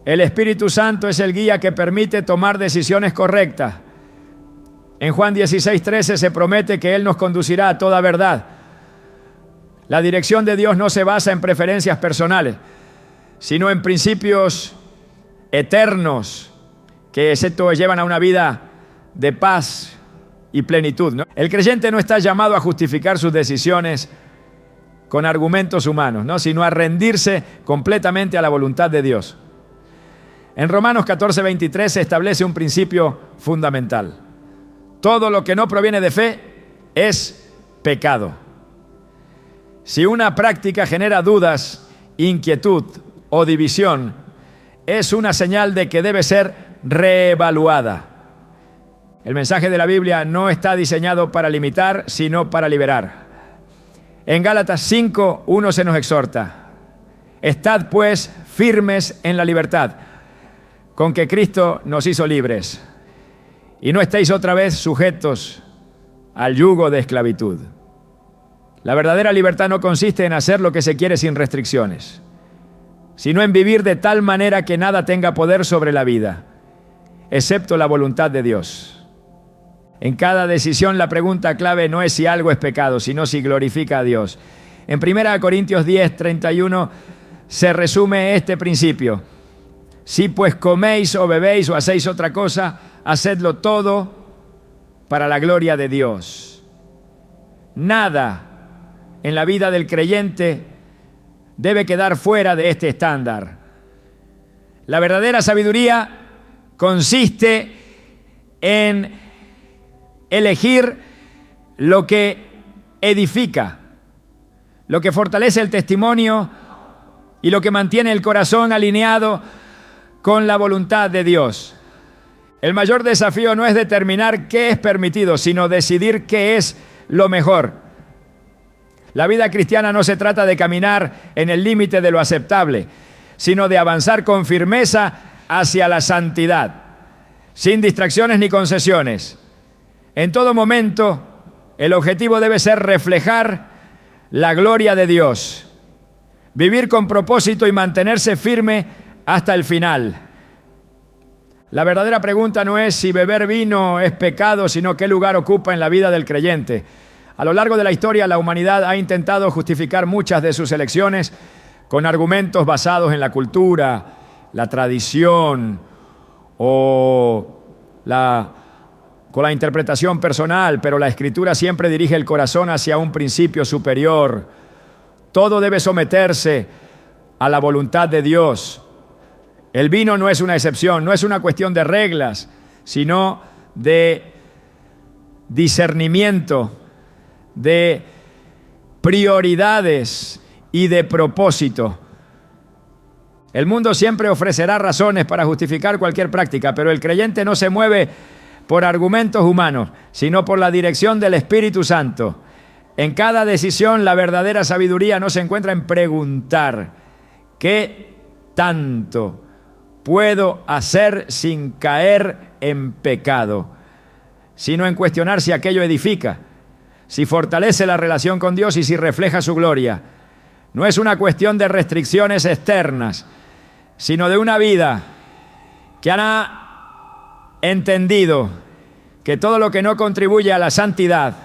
S1: El Espíritu Santo es el guía que permite tomar decisiones correctas. En Juan 16:13 se promete que Él nos conducirá a toda verdad. La dirección de Dios no se basa en preferencias personales, sino en principios eternos que excepto llevan a una vida de paz y plenitud, ¿no? El creyente no está llamado a justificar sus decisiones con argumentos humanos, ¿no?, sino a rendirse completamente a la voluntad de Dios. En Romanos 14:23 se establece un principio fundamental: todo lo que no proviene de fe es pecado. Si una práctica genera dudas, inquietud o división, es una señal de que debe ser reevaluada. El mensaje de la Biblia no está diseñado para limitar, sino para liberar. En Gálatas 5:1 se nos exhorta: estad pues firmes en la libertad con que Cristo nos hizo libres, y no estéis otra vez sujetos al yugo de esclavitud. La verdadera libertad no consiste en hacer lo que se quiere sin restricciones, sino en vivir de tal manera que nada tenga poder sobre la vida, excepto la voluntad de Dios. En cada decisión la pregunta clave no es si algo es pecado, sino si glorifica a Dios. En 1 Corintios 10:31 se resume este principio. Si pues coméis o bebéis o hacéis otra cosa, hacedlo todo para la gloria de Dios. Nada en la vida del creyente debe quedar fuera de este estándar. La verdadera sabiduría consiste en elegir lo que edifica, lo que fortalece el testimonio y lo que mantiene el corazón alineado con la voluntad de Dios. El mayor desafío no es determinar qué es permitido, sino decidir qué es lo mejor. La vida cristiana no se trata de caminar en el límite de lo aceptable, sino de avanzar con firmeza hacia la santidad, sin distracciones ni concesiones. En todo momento, el objetivo debe ser reflejar la gloria de Dios, vivir con propósito y mantenerse firme hasta el final. La verdadera pregunta no es si beber vino es pecado, sino qué lugar ocupa en la vida del creyente. A lo largo de la historia, la humanidad ha intentado justificar muchas de sus elecciones con argumentos basados en la cultura, la tradición o con la interpretación personal, pero la Escritura siempre dirige el corazón hacia un principio superior. Todo debe someterse a la voluntad de Dios. El vino no es una excepción, no es una cuestión de reglas, sino de discernimiento, de prioridades y de propósito. El mundo siempre ofrecerá razones para justificar cualquier práctica, pero el creyente no se mueve por argumentos humanos, sino por la dirección del Espíritu Santo. En cada decisión, la verdadera sabiduría no se encuentra en preguntar ¿qué tanto puedo hacer sin caer en pecado?, sino en cuestionar si aquello edifica, si fortalece la relación con Dios y si refleja su gloria. No es una cuestión de restricciones externas, sino de una vida que ha entendido que todo lo que no contribuye a la santidad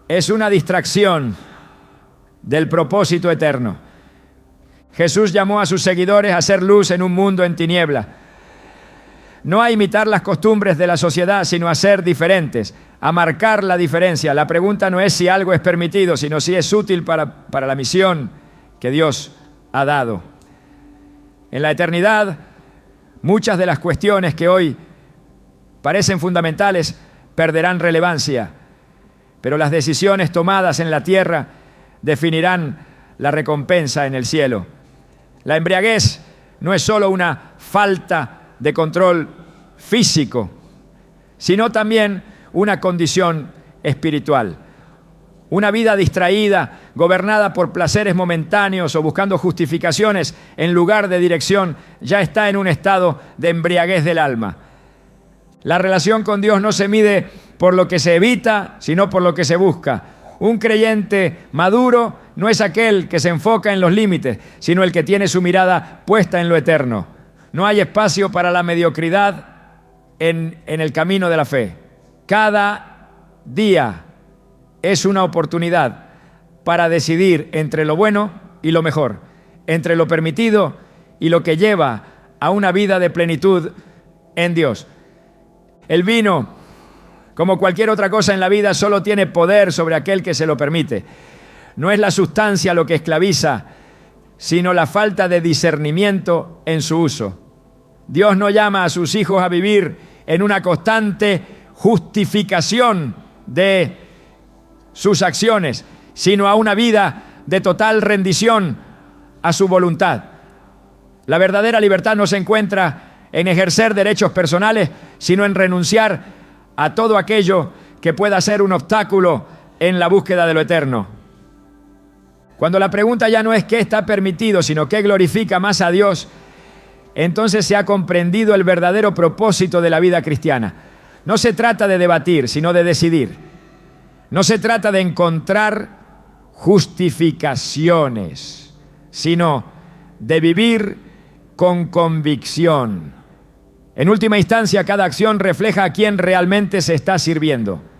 S1: es una distracción del propósito eterno. Jesús llamó a sus seguidores a ser luz en un mundo en tiniebla. No a imitar las costumbres de la sociedad, sino a ser diferentes, a marcar la diferencia. La pregunta no es si algo es permitido, sino si es útil para la misión que Dios ha dado. En la eternidad, muchas de las cuestiones que hoy parecen fundamentales perderán relevancia, pero las decisiones tomadas en la tierra definirán la recompensa en el cielo. La embriaguez no es solo una falta de control físico, sino también una condición espiritual. Una vida distraída, gobernada por placeres momentáneos o buscando justificaciones en lugar de dirección, ya está en un estado de embriaguez del alma. La relación con Dios no se mide por lo que se evita, sino por lo que se busca. Un creyente maduro no es aquel que se enfoca en los límites, sino el que tiene su mirada puesta en lo eterno. No hay espacio para la mediocridad en el camino de la fe. Cada día es una oportunidad para decidir entre lo bueno y lo mejor, entre lo permitido y lo que lleva a una vida de plenitud en Dios. El vino, como cualquier otra cosa en la vida, solo tiene poder sobre aquel que se lo permite. No es la sustancia lo que esclaviza, sino la falta de discernimiento en su uso. Dios no llama a sus hijos a vivir en una constante justificación de sus acciones, sino a una vida de total rendición a su voluntad. La verdadera libertad no se encuentra en ejercer derechos personales, sino en renunciar a todo aquello que pueda ser un obstáculo en la búsqueda de lo eterno. Cuando la pregunta ya no es qué está permitido, sino qué glorifica más a Dios, entonces se ha comprendido el verdadero propósito de la vida cristiana. No se trata de debatir, sino de decidir. No se trata de encontrar justificaciones, sino de vivir con convicción. En última instancia, cada acción refleja a quién realmente se está sirviendo.